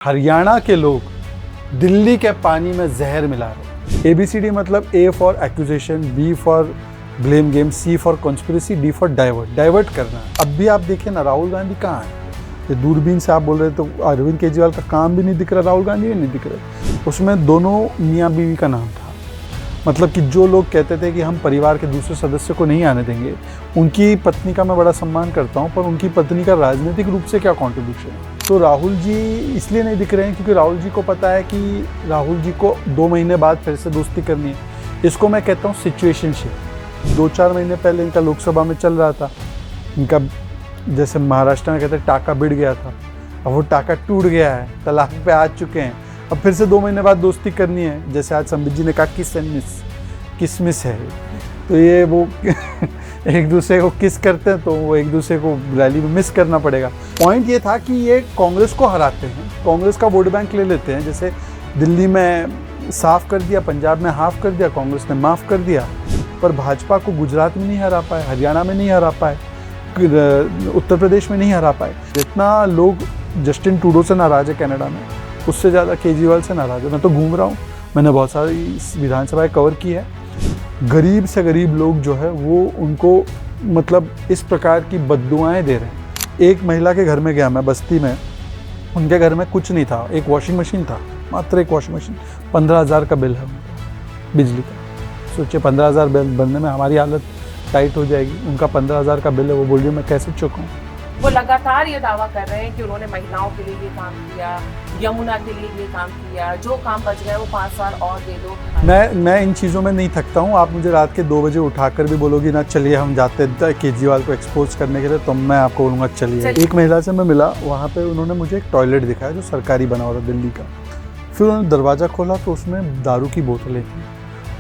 हरियाणा के लोग दिल्ली के पानी में जहर मिला रहे। ABCD मतलब A for accusation, B for blame game, C for conspiracy, D for divert करना। अब भी आप देखें ना, राहुल गांधी कहाँ है? ये दूरबीन से आप बोल रहे तो अरविंद केजरीवाल का काम भी नहीं दिख रहा, राहुल गांधी भी नहीं दिख रहे। उसमें दोनों मियाँ बीवी का नाम था। मतलब कि जो लोग कहते थे कि हम परिवार के दूसरे सदस्य को नहीं आने देंगे, उनकी पत्नी का मैं बड़ा सम्मान करता हूँ, पर उनकी पत्नी का राजनीतिक रूप से क्या कॉन्ट्रीब्यूशन है? तो राहुल जी इसलिए नहीं दिख रहे हैं क्योंकि राहुल जी को पता है कि राहुल जी को 2 महीने बाद फिर से दोस्ती करनी है। इसको मैं कहता हूँ सिचुएशनशिप। 2-4 महीने पहले इनका लोकसभा में चल रहा था, इनका जैसे महाराष्ट्र में कहते हैं टाका बिड़ गया था, अब वो टाका टूट गया है, तलाक पे आ चुके हैं, अब फिर से 2 महीने बाद दोस्ती करनी है। जैसे आज संबित जी ने कहा किसमिस है, तो ये वो एक दूसरे को किस करते हैं, तो वो एक दूसरे को रैली में मिस करना पड़ेगा। पॉइंट ये था कि ये कांग्रेस को हराते हैं, कांग्रेस का वोट बैंक ले लेते हैं। जैसे दिल्ली में साफ कर दिया, पंजाब में हाफ कर दिया, कांग्रेस ने माफ़ कर दिया, पर भाजपा को गुजरात में नहीं हरा पाए, हरियाणा में नहीं हरा पाए, उत्तर प्रदेश में नहीं हरा पाए। जितना लोग जस्टिन ट्रूडो से नाराज़ है कनाडा में, उससे ज़्यादा केजरीवाल से नाराज़ है। मैं तो घूम रहा हूँ, मैंने बहुत सारी विधानसभाएं कवर की है। गरीब से गरीब लोग जो है वो उनको मतलब इस प्रकार की बद्दुआएं दे रहे हैं। एक महिला के घर में गया मैं, बस्ती में, उनके घर में कुछ नहीं था, एक वॉशिंग मशीन था, मात्र एक वॉशिंग मशीन। 15,000 का बिल है उनका बिजली का। सोचिए 15,000 बिल बनने में हमारी हालत टाइट हो जाएगी, उनका 15,000 का बिल है। वो बोल रही है मैं कैसे चुकाऊं? वो लगातार ये दावा कर रहे हैं कि उन्होंने महिलाओं के लिए ये काम किया, यमुना के लिए ये काम किया, जो काम बच गए वो 5 साल और दे दो। मैं इन चीज़ों में नहीं थकता हूँ। आप मुझे रात के 2 बजे उठाकर भी बोलोगी ना चलिए हम जाते हैं केजरीवाल को एक्सपोज करने के लिए, तो मैं आपको बोलूँगा चलिए। एक महिला से मैं मिला, वहाँ पे उन्होंने मुझे एक टॉयलेट दिखाया जो सरकारी बना हुआ था दिल्ली का। फिर उन्होंने दरवाज़ा खोला तो उसमें दारू की बोतलें थी,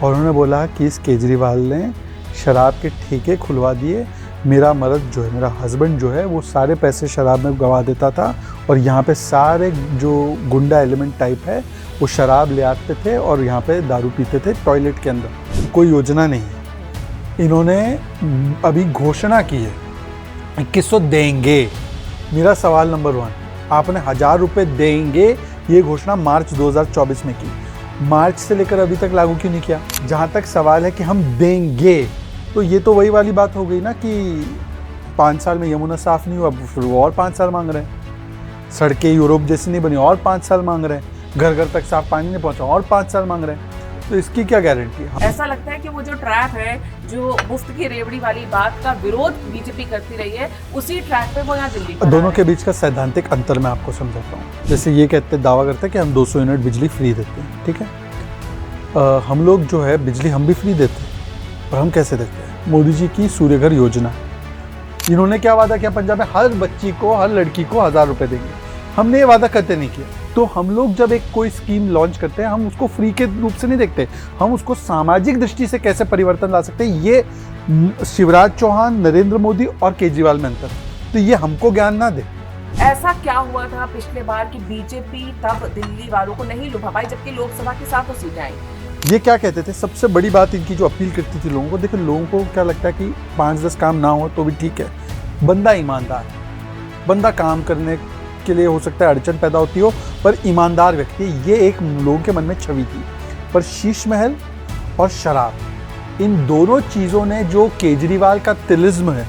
और उन्होंने बोला कि इस केजरीवाल ने शराब के ठेके खुलवा दिए, मेरा मर्द जो है, मेरा हस्बैंड जो है, वो सारे पैसे शराब में गवा देता था, और यहाँ पे सारे जो गुंडा एलिमेंट टाइप है वो शराब ले आते थे और यहाँ पे दारू पीते थे टॉयलेट के अंदर। कोई योजना नहीं है। इन्होंने अभी घोषणा की है 2100 देंगे। मेरा सवाल नंबर 1, आपने 1000 रुपये देंगे ये घोषणा मार्च 2024 में की, मार्च से लेकर अभी तक लागू क्यों नहीं किया? जहाँ तक सवाल है कि हम देंगे, तो ये तो वही वाली बात हो गई ना कि 5 साल में यमुना साफ नहीं हुआ, फिर वो और 5 साल मांग रहे हैं। सड़कें यूरोप जैसी नहीं बनी, और 5 साल मांग रहे हैं। घर घर तक साफ पानी नहीं पहुंचा, और 5 साल मांग रहे हैं। तो इसकी क्या गारंटी है? ऐसा लगता है कि वो जो ट्रैप है, जो मुफ्त की रेवड़ी वाली बात का विरोध बीजेपी करती रही है, उसी ट्रैप पे वो यहाँ दिल्ली पर दोनों के बीच का सैद्धांतिक अंतर मैं आपको समझाता हूँ। जैसे ये दावा करते हैं कि हम 200 यूनिट बिजली फ्री देते हैं, ठीक है। हम लोग जो है बिजली हम भी फ्री देते हैं, और हम कैसे देते हैं? मोदी जी की सूर्य घर योजना, इन्होंने क्या वादा किया? पंजाब में हर बच्ची को, हर लड़की को 1000 रुपये देंगे। हमने ये वादा करते नहीं किया। तो हम लोग जब एक कोई स्कीम लॉन्च करते हैं, हम उसको फ्री के रूप से नहीं देखते, हम उसको सामाजिक दृष्टि से कैसे परिवर्तन ला सकते हैं। ये शिवराज चौहान, नरेंद्र मोदी और केजरीवाल में अंतर, तो ये हमको ज्ञान ना दे। ऐसा क्या हुआ था पिछले बार कि बीजेपी तब दिल्ली वालों को नहीं लुभा पाई, जबकि लोकसभा की 7 सीटें आई? ये क्या कहते थे? सबसे बड़ी बात इनकी जो अपील करती थी लोगों को, देखो लोगों को क्या लगता है कि 5-10 काम ना हो तो भी ठीक है, बंदा ईमानदार, बंदा काम करने के लिए हो सकता है अड़चन पैदा होती हो, पर ईमानदार व्यक्ति, ये एक लोगों के मन में छवि थी। पर शीश महल और शराब, इन दोनों चीज़ों ने जो केजरीवाल का तिलिस्म है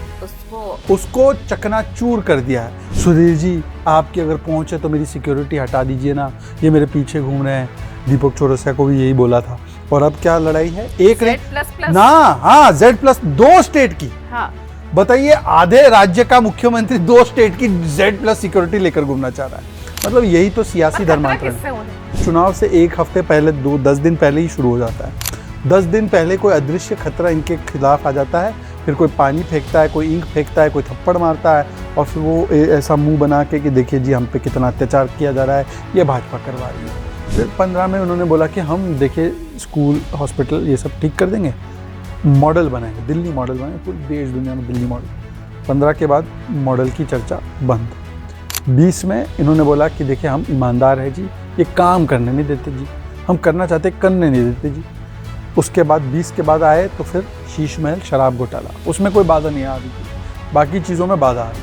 उसको चकनाचूर कर दिया है। सुधीर जी, आपकी अगर पहुँच है तो मेरी सिक्योरिटी हटा दीजिए ना, ये मेरे पीछे घूम रहे हैं। दीपक चौरसिया को भी यही बोला था। और अब क्या लड़ाई है? एक ने ना, हाँ, Z+ 2 स्टेट की। हाँ। बताइए, आधे राज्य का मुख्यमंत्री 2 स्टेट की Z+ सिक्योरिटी लेकर घूमना चाह रहा है। मतलब यही तो सियासी धर्मांतरण है। चुनाव से 1 हफ्ते पहले, 10 दिन पहले ही शुरू हो जाता है। 10 दिन पहले कोई अदृश्य खतरा इनके खिलाफ आ जाता है, फिर कोई पानी फेंकता है, कोई ईंट फेंकता है, कोई थप्पड़ मारता है, और फिर वो ऐसा मुंह बना के कि देखिए जी हम पे कितना अत्याचार किया जा रहा है, ये भाजपा करवा रही है। फिर 15 में उन्होंने बोला कि हम देखिए स्कूल, हॉस्पिटल ये सब ठीक कर देंगे, मॉडल बनाएंगे, दिल्ली मॉडल बनाएंगे, पूरी देश दुनिया में दिल्ली मॉडल। 15 के बाद मॉडल की चर्चा बंद। 20 में इन्होंने बोला कि देखिए हम ईमानदार है जी, ये काम करने नहीं देते जी, हम करना चाहते करने नहीं देते जी। उसके बाद 20 के बाद आए तो फिर शीश महल शराब घोटाला, उसमें कोई बाधा नहीं आ रही थी, बाकी चीज़ों में बाधा आ रही।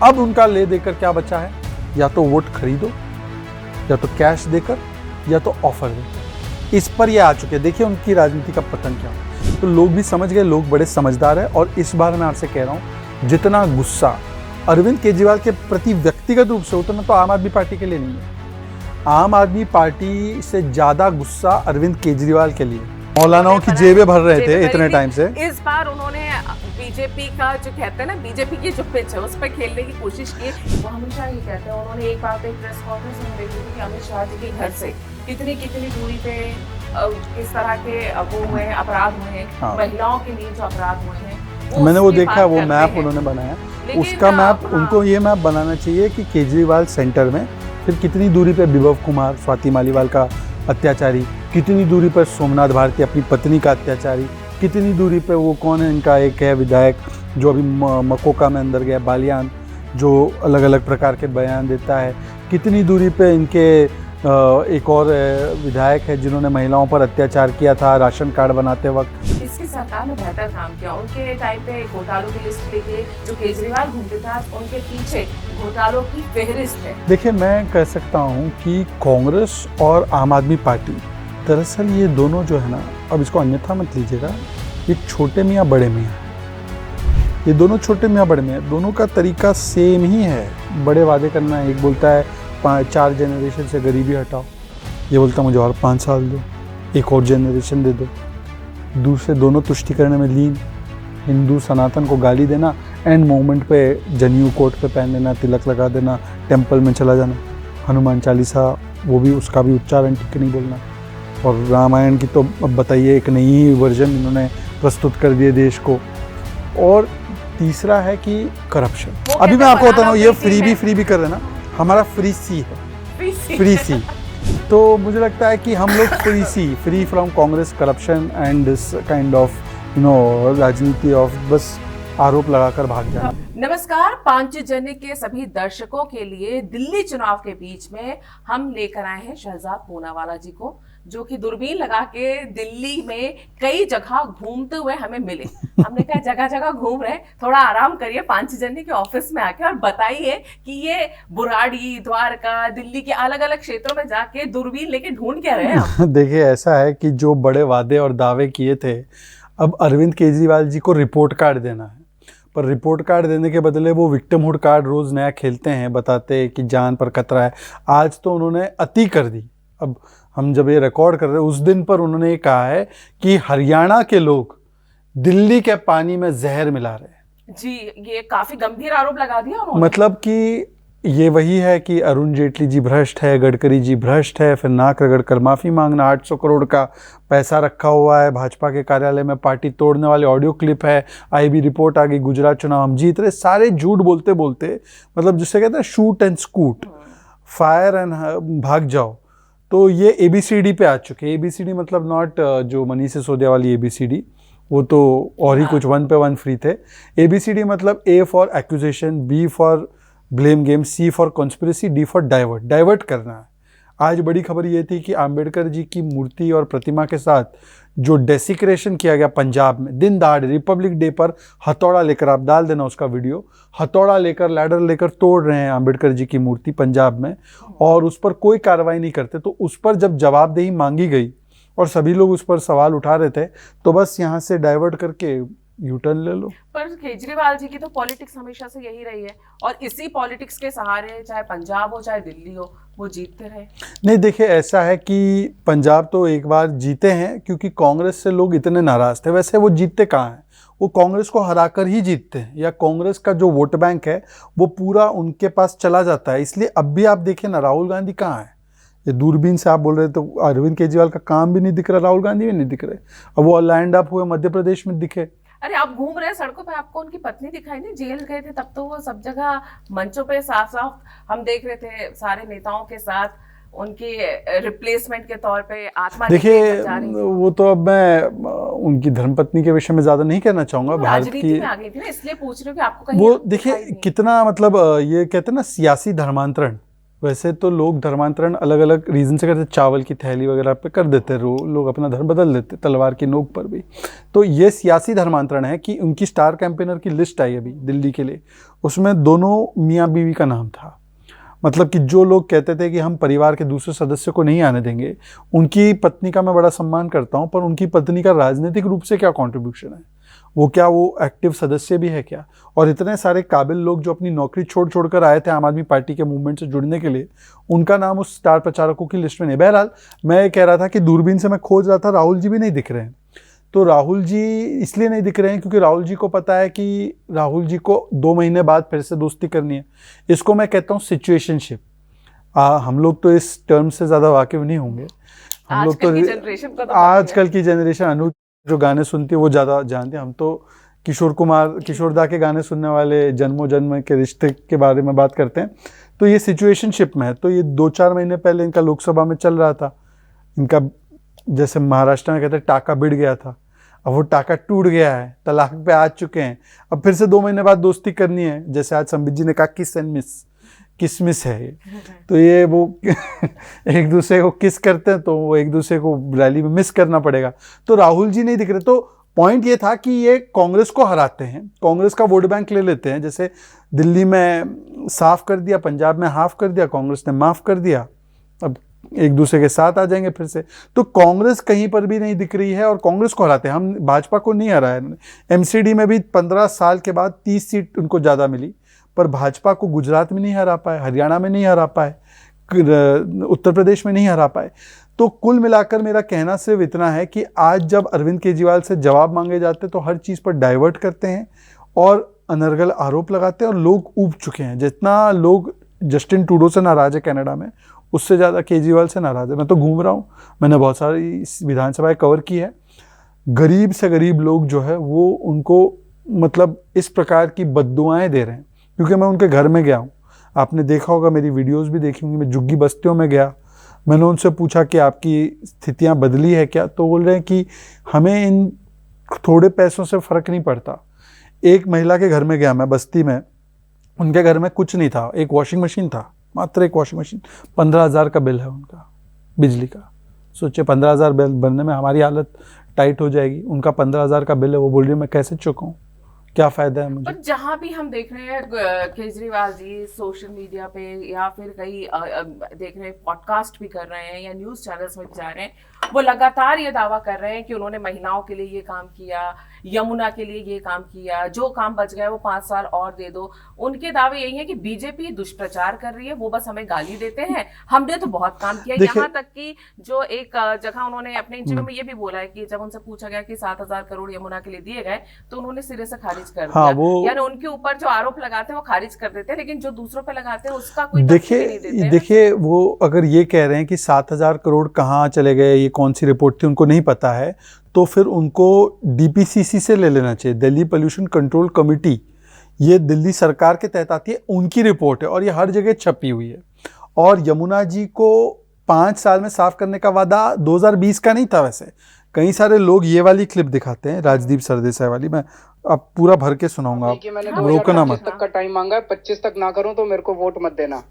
अब उनका ले देकर क्या बचा है? या तो वोट खरीदो या तो कैश देकर या तो ऑफर देकर। इस पर ये आ चुके हैं। देखिए उनकी राजनीति का पतन क्या हो। तो लोग भी समझ गए, लोग बड़े समझदार हैं। और इस बार मैं आपसे कह रहा हूँ, जितना गुस्सा अरविंद केजरीवाल के प्रति व्यक्तिगत रूप से उतना तो आम आदमी पार्टी के लिए नहीं है। आम आदमी पार्टी से ज़्यादा गुस्सा अरविंद केजरीवाल के लिए। मौलानाओं की जेबें भर रहे थे इतने टाइम से। इस बार उन्होंने बीजेपी का जो कहते हैं ना, बीजेपी की जो पिच है उस पर खेलने की कोशिश की। वो हमेशा ये कहते हैं, उन्होंने एक बात एक प्रेस कॉन्फ्रेंस में देखी थी कि अमित शाह जी के घर से कितनी दूरी पे किस तरह के वो हुए हैं, अपराध हुए हैं। हाँ। महिलाओं के लिए जो अपराध हुए हैं मैंने वो देखा, वो मैप उन्होंने बनाया। उसका मैप उनको ये मैप बनाना चाहिए कि केजरीवाल सेंटर में फिर कितनी दूरी पे विभव कुमार स्वाति मालीवाल का अत्याचारी, कितनी दूरी पर सोमनाथ भारती अपनी पत्नी का अत्याचारी, कितनी दूरी पे वो कौन है इनका एक है विधायक जो अभी मकोका में अंदर गया, बालियान, जो अलग अलग प्रकार के बयान देता है, कितनी दूरी पे इनके एक और विधायक है जिन्होंने महिलाओं पर अत्याचार किया था राशन कार्ड बनाते वक्त। इसकी सरकार ने बेहतर काम किया। उनके टाइम पे घोटालों की लिस्ट लेके जो केजरीवाल घूमते था, उनके पीछे घोटालों की फहरिस्त है। देखिए मैं कह सकता हूँ कि कांग्रेस और आम आदमी पार्टी, दरअसल ये दोनों जो है ना, अब इसको अन्यथा मत लीजिएगा, ये छोटे मियाँ बड़े मियाँ, ये दोनों छोटे मियाँ बड़े मियाँ, दोनों का तरीका सेम ही है। बड़े वादे करना है। एक बोलता है 4 जनरेशन से गरीबी हटाओ, ये बोलता मुझे और 5 साल दो, एक और जनरेशन दे दो। दूसरे दोनों तुष्टि करने में लीन। हिंदू सनातन को गाली देना, एंड मोमेंट पे जनेऊ कोट पे पहन लेना, तिलक लगा देना, टेंपल में चला जाना, हनुमान चालीसा वो भी उसका भी उच्चारण ठीक नहीं बोलना। और रामायण की तो अब बताइए, एक नई वर्जन इन्होंने प्रस्तुत कर दिए देश को। और तीसरा है कि करप्शन। अभी मैं आपको बता रहा हूँ, ये फ्री भी कर रहे हैं ना, हमारा फ्री सी है, फ्री सी। तो मुझे लगता है कि हम लोग free from Congress, corruption and this kind of राजनीति ऑफ बस आरोप लगाकर भाग जाएंगे। नमस्कार, पांचजन्य के सभी दर्शकों के लिए दिल्ली चुनाव के बीच में हम लेकर आए हैं शहजाद पूनावाला जी को, जो कि दूरबीन लगा के दिल्ली में कई जगह घूमते हुए हमें मिले। हमने कहा जगह जगह घूम रहे, थोड़ा आराम करिए पांचजन्य के ऑफिस में आके और बताइए कि ये बुराड़ी, द्वारका, दिल्ली के अलग अलग क्षेत्रों में जाके दूरबीन लेके ढूंढ क्या रहे हैं। देखिए ऐसा है कि जो बड़े वादे और दावे किए थे, अब अरविंद केजरीवाल जी को रिपोर्ट कार्ड देना है, पर रिपोर्ट कार्ड देने के बदले वो विक्टिमहुड कार्ड रोज़ नया खेलते हैं, बताते कि जान पर खतरा है। आज तो उन्होंने अति कर दी। अब हम जब ये रिकॉर्ड कर रहे हैं उस दिन पर उन्होंने ये कहा है कि हरियाणा के लोग दिल्ली के पानी में जहर मिला रहे हैं। जी, ये काफी गंभीर आरोप लगा दिया उन्होंने। मतलब कि ये वही है कि अरुण जेटली जी भ्रष्ट है, गडकरी जी भ्रष्ट है, फिर नाक रगड़ कर माफ़ी मांगना, 800 करोड़ का पैसा रखा हुआ है भाजपा के कार्यालय में, पार्टी तोड़ने वाले ऑडियो क्लिप है, आईबी रिपोर्ट आ गई, गुजरात चुनाव हम जीत रहे, सारे झूठ बोलते बोलते, मतलब जिससे कहते हैं shoot and scoot, fire and भाग जाओ। तो ये ABCD पे आ चुके हैं। ABCD मतलब नॉट जो मनीष सिसोदिया वाली ABCD, वो तो और ही कुछ 1 पे 1 फ्री थे। ABCD मतलब A for accusation, B for blame game, C for conspiracy, D for divert करना है। आज बड़ी खबर ये थी कि आम्बेडकर जी की मूर्ति और प्रतिमा के साथ जो डेसिक्रेशन किया गया पंजाब में, दिन दहाड़े रिपब्लिक डे पर हथौड़ा लेकर, आप डाल देना उसका वीडियो, हथौड़ा लेकर, लैडर लेकर तोड़ रहे हैं आम्बेडकर जी की मूर्ति पंजाब में, और उस पर कोई कार्रवाई नहीं करते। तो उस पर जब जवाबदेही मांगी गई और सभी लोग उस पर सवाल उठा रहे थे, तो बस यहाँ से डाइवर्ट करके यूटर्न ले लो। पर केजरीवाल जी की तो पॉलिटिक्स हमेशा से यही रही है, और इसी पॉलिटिक्स के सहारे चाहे पंजाब हो चाहे दिल्ली हो, वो जीतते रहे। नहीं, देखिए ऐसा है कि पंजाब तो एक बार जीते हैं क्योंकि कांग्रेस से लोग इतने नाराज थे। वैसे वो जीतते कहाँ हैं, वो कांग्रेस को हराकर ही जीतते हैं, या कांग्रेस का जो वोट बैंक है वो पूरा उनके पास चला जाता है। इसलिए अब भी आप देखिए ना, राहुल गांधी कहाँ है। ये दूरबीन से आप बोल रहे तो अरविंद केजरीवाल का काम भी नहीं दिख रहा, राहुल गांधी भी नहीं दिख रहे। अब वो लैंड अप हुए मध्य प्रदेश में दिखे। अरे आप घूम रहे हैं सड़कों पे, आपको उनकी पत्नी दिखाई नहीं? जेल गए थे तब तो वो सब जगह मंचों पे साफ साफ हम देख रहे थे, सारे नेताओं के साथ उनकी रिप्लेसमेंट के तौर पे आत्मा। देखिए वो तो अब मैं उनकी धर्मपत्नी के विषय में ज्यादा नहीं कहना चाहूंगा। भारत की में आ गई थी ना, इसलिए पूछ रही हूँ कि आपको कहीं वो देखिए कितना, मतलब ये कहते हैं ना सियासी धर्मांतरण। वैसे तो लोग धर्मांतरण अलग अलग रीज़न से करते, चावल की थैली वगैरह पे कर देते, लोग अपना धर्म बदल देते, तलवार की नोक पर भी। तो ये सियासी धर्मांतरण है कि उनकी स्टार कैंपेनर की लिस्ट आई अभी दिल्ली के लिए, उसमें दोनों मियाँ बीवी का नाम था। मतलब कि जो लोग कहते थे कि हम परिवार के दूसरे सदस्य को नहीं आने देंगे, उनकी पत्नी का मैं बड़ा सम्मान करता हूं, पर उनकी पत्नी का राजनीतिक रूप से क्या कंट्रीब्यूशन है? वो एक्टिव सदस्य भी है क्या? और इतने सारे काबिल लोग जो अपनी नौकरी छोड़ कर आए थे आम आदमी पार्टी के मूवमेंट से जुड़ने के लिए, उनका नाम उस स्टार प्रचारकों की लिस्ट में नहीं। बहरहाल मैं ये कह रहा था कि दूरबीन से मैं खोज रहा था, राहुल जी भी नहीं दिख रहे हैं। तो राहुल जी इसलिए नहीं दिख रहे हैं क्योंकि राहुल जी को पता है कि राहुल जी को 2 महीने बाद फिर से दोस्ती करनी है। इसको मैं कहता हूँ सिचुएशनशिप। हम लोग तो इस टर्म से ज़्यादा वाकिफ नहीं होंगे। हम लोग तो आजकल की जनरेशन अनुज जो गाने सुनती है वो ज़्यादा जानते हैं। हम तो किशोर दा के गाने सुनने वाले, जन्मों जन्म के रिश्ते के बारे में बात करते हैं। तो ये सिचुएशनशिप में है। तो ये 2-4 महीने पहले इनका लोकसभा में चल रहा था। इनका जैसे महाराष्ट्र में कहते हैं टाका बिड़ गया था, अब वो टाका टूट गया है, तलाक पे आ चुके हैं। अब फिर से 2 महीने बाद दोस्ती करनी है। जैसे आज संबित जी ने कहा किस एंड मिस, किसमिस है ये। तो ये वो एक दूसरे को किस करते हैं तो वो एक दूसरे को रैली में मिस करना पड़ेगा। तो राहुल जी नहीं दिख रहे। तो पॉइंट ये था कि ये कांग्रेस को हराते हैं, कांग्रेस का वोट बैंक ले लेते हैं। जैसे दिल्ली में साफ कर दिया, पंजाब में हाफ कर दिया, कांग्रेस ने माफ कर दिया, अब एक दूसरे के साथ आ जाएंगे फिर से। तो कांग्रेस कहीं पर भी नहीं दिख रही है और कांग्रेस को हराते हैं। हम भाजपा को नहीं हराया। एमसीडी में भी 15 साल के बाद 30 सीट उनको ज़्यादा मिली, पर भाजपा को गुजरात में नहीं हरा पाए, हरियाणा में नहीं हरा पाए, उत्तर प्रदेश में नहीं हरा पाए। तो कुल मिलाकर मेरा कहना सिर्फ इतना है कि आज जब अरविंद केजरीवाल से जवाब मांगे जाते तो हर चीज़ पर डाइवर्ट करते हैं और अनर्गल आरोप लगाते हैं और लोग ऊब चुके हैं। जितना लोग जस्टिन ट्रूडो से नाराज है कनाडा में, उससे ज़्यादा केजरीवाल से नाराज है। मैं तो घूम रहा हूँ, मैंने बहुत सारी विधानसभाएं कवर की है। गरीब से गरीब लोग जो है वो उनको मतलब इस प्रकार की बद्दुआएं दे रहे हैं। क्योंकि मैं उनके घर में गया हूँ, आपने देखा होगा, मेरी वीडियोस भी देखी होंगी। मैं झुग्गी बस्तियों में गया, मैंने उनसे पूछा कि आपकी स्थितियाँ बदली है क्या? तो बोल रहे हैं कि हमें इन थोड़े पैसों से फ़र्क नहीं पड़ता। एक महिला के घर में गया मैं बस्ती में, उनके घर में कुछ नहीं था, एक वॉशिंग मशीन था, मात्र एक वॉशिंग मशीन। 15,000 का बिल है उनका बिजली का। सोचिए 15,000 बिल बनने में हमारी हालत टाइट हो जाएगी, उनका 15,000 का बिल है। वो बोल रही है मैं कैसे चुकाऊं, क्या फायदा है मुझे? और जहां भी हम देख रहे हैं केजरीवाल जी सोशल मीडिया पे या फिर कई देख रहे हैं, पॉडकास्ट भी कर रहे हैं या न्यूज चैनल्स में भी जा रहे हैं, वो लगातार ये दावा कर रहे हैं कि उन्होंने महिलाओं के लिए ये काम किया, यमुना के लिए ये काम किया, जो काम बच गया वो 5 साल और दे दो। उनके दावे यही है कि बीजेपी दुष्प्रचार कर रही है, वो बस हमें गाली देते हैं, हमने तो बहुत काम किया। यहाँ तक कि जो एक जगह उन्होंने अपने इंटरव्यू में ये भी बोला है कि जब उनसे पूछा गया कि 7,000 करोड़ यमुना के लिए दिए गए तो उन्होंने सिरे से खारिज कर दिया। यानी उनके ऊपर जो आरोप लगाते हैं वो खारिज कर देते हैं, लेकिन जो दूसरों पे लगाते हैं उसका कोई तथ्य नहीं देते। देखिए वो अगर ये कह रहे हैं कि 7,000 करोड़ कहाँ चले गए, ये कौन सी रिपोर्ट थी, उनको नहीं पता है, तो फिर उनको डीपीसीसी से ले लेना चाहिए, दिल्ली पोल्यूशन कंट्रोल कमेटी। ये दिल्ली सरकार के तहत आती है, उनकी रिपोर्ट है और ये हर जगह छपी हुई है। और यमुना जी को 5 साल में साफ करने का वादा 2020 का नहीं था। वैसे कई सारे लोग ये वाली क्लिप दिखाते हैं, राजदीप सरदेसाई वाली, मैं अब पूरा भर के सुनाऊंगा, आप रोकना मत। तक का टाइम मांगा है, 25 तक ना करूं तो मेरे को वोट मत देना।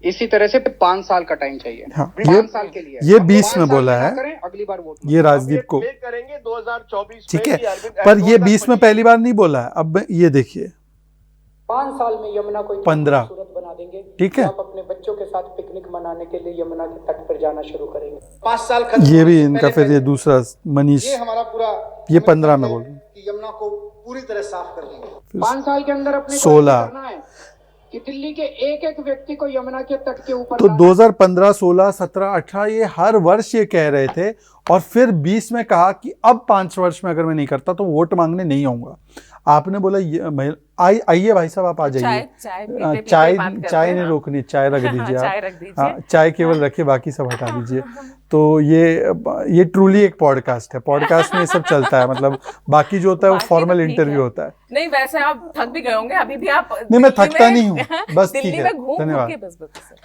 इसी तरह से 5 साल का टाइम चाहिए। हाँ, 5 साल के लिए ये 20 में बोला है, अगली बार वोट ये राजदीप को करेंगे 2024 ठीक है, पर ये 20 में पहली बार नहीं बोला है। अब ये देखिए 5 साल में यमुना को 15 खूबसूरत बना देंगे। ठीक है, आप अपने बच्चों के साथ पिकनिक मनाने के लिए यमुना के तट पर जाना शुरू करेंगे। 5 साल ये भी इनका, फिर ये दूसरा मनीष, ये हमारा पूरा, ये 15 में बोल रहे हैं कि यमुना को पूरी तरह साफ कर देंगे। 5 साल के अंदर अपने 16 करना है कि दिल्ली के एक एक व्यक्ति को यमुना के तट के ऊपर। तो 2015, 16, 17, 18 ये हर वर्ष ये कह रहे थे और फिर 20 में कहा कि अब 5 वर्ष में अगर मैं नहीं करता तो वोट मांगने नहीं आऊंगा। आपने बोला आइए भाई साहब आप आ जाइए, चाय नहीं रोकनी, चाय रख दीजिए आप। हाँ, चाय केवल रखिए, बाकी सब हटा दीजिए। तो ये ट्रूली एक पॉडकास्ट है, पॉडकास्ट में ये सब चलता है, मतलब बाकी जो होता है वो फॉर्मल इंटरव्यू होता है। नहीं वैसे आप थक भी गए होंगे, अभी भी आप नहीं, मैं थकता नहीं हूँ, बस ठीक है, धन्यवाद।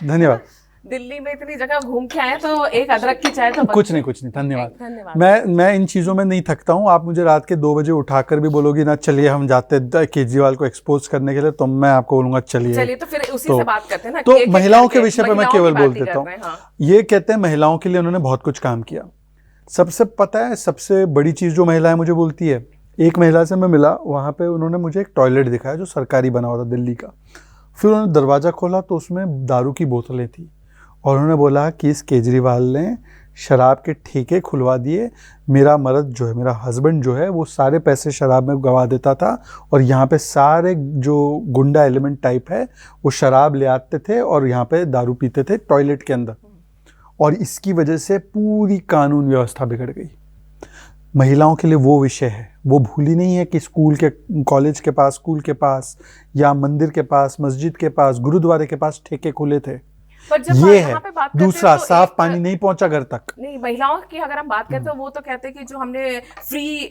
धन्यवाद। दिल्ली में इतनी जगह घूम के आए तो एक अदरक की चाय तो कुछ नहीं, धन्यवाद। मैं इन चीज़ों में नहीं थकता हूँ। आप मुझे रात के 2 बजे उठाकर भी बोलोगी ना चलिए हम जाते केजरीवाल को एक्सपोज करने के लिए, तो मैं आपको बोलूँगा चलिए। तो फिर उसी से बात करते हैं ना। तो महिलाओं के विषय पर मैं केवल बोल देता हूँ। ये कहते हैं महिलाओं के लिए उन्होंने बहुत कुछ काम किया। सबसे पता है सबसे बड़ी चीज़ जो महिलाएं मुझे बोलती है, एक महिला से मैं मिला, वहाँ पे उन्होंने मुझे एक टॉयलेट दिखाया जो सरकारी बना हुआ था दिल्ली का। फिर उन्होंने दरवाज़ा खोला तो उसमें दारू की बोतलें थी और उन्होंने बोला कि इस केजरीवाल ने शराब के ठेके खुलवा दिए, मेरा मर्द जो है, मेरा हस्बैंड जो है, वो सारे पैसे शराब में गवा देता था और यहाँ पे सारे जो गुंडा एलिमेंट टाइप है वो शराब ले आते थे और यहाँ पे दारू पीते थे टॉयलेट के अंदर, और इसकी वजह से पूरी कानून व्यवस्था बिगड़ गई। महिलाओं के लिए वो विषय है, वो भूली नहीं है कि स्कूल के, कॉलेज के पास, स्कूल के पास या मंदिर के पास, मस्जिद के पास, गुरुद्वारे के पास ठेके खुले थे। पर जब ये यहाँ है पे बात करते दूसरा, हैं तो साफ एक- पानी नहीं पहुंचा घर तक। नहीं, महिलाओं की अगर हम बात करते हैं वो तो कहते हैं कि जो हमने फ्री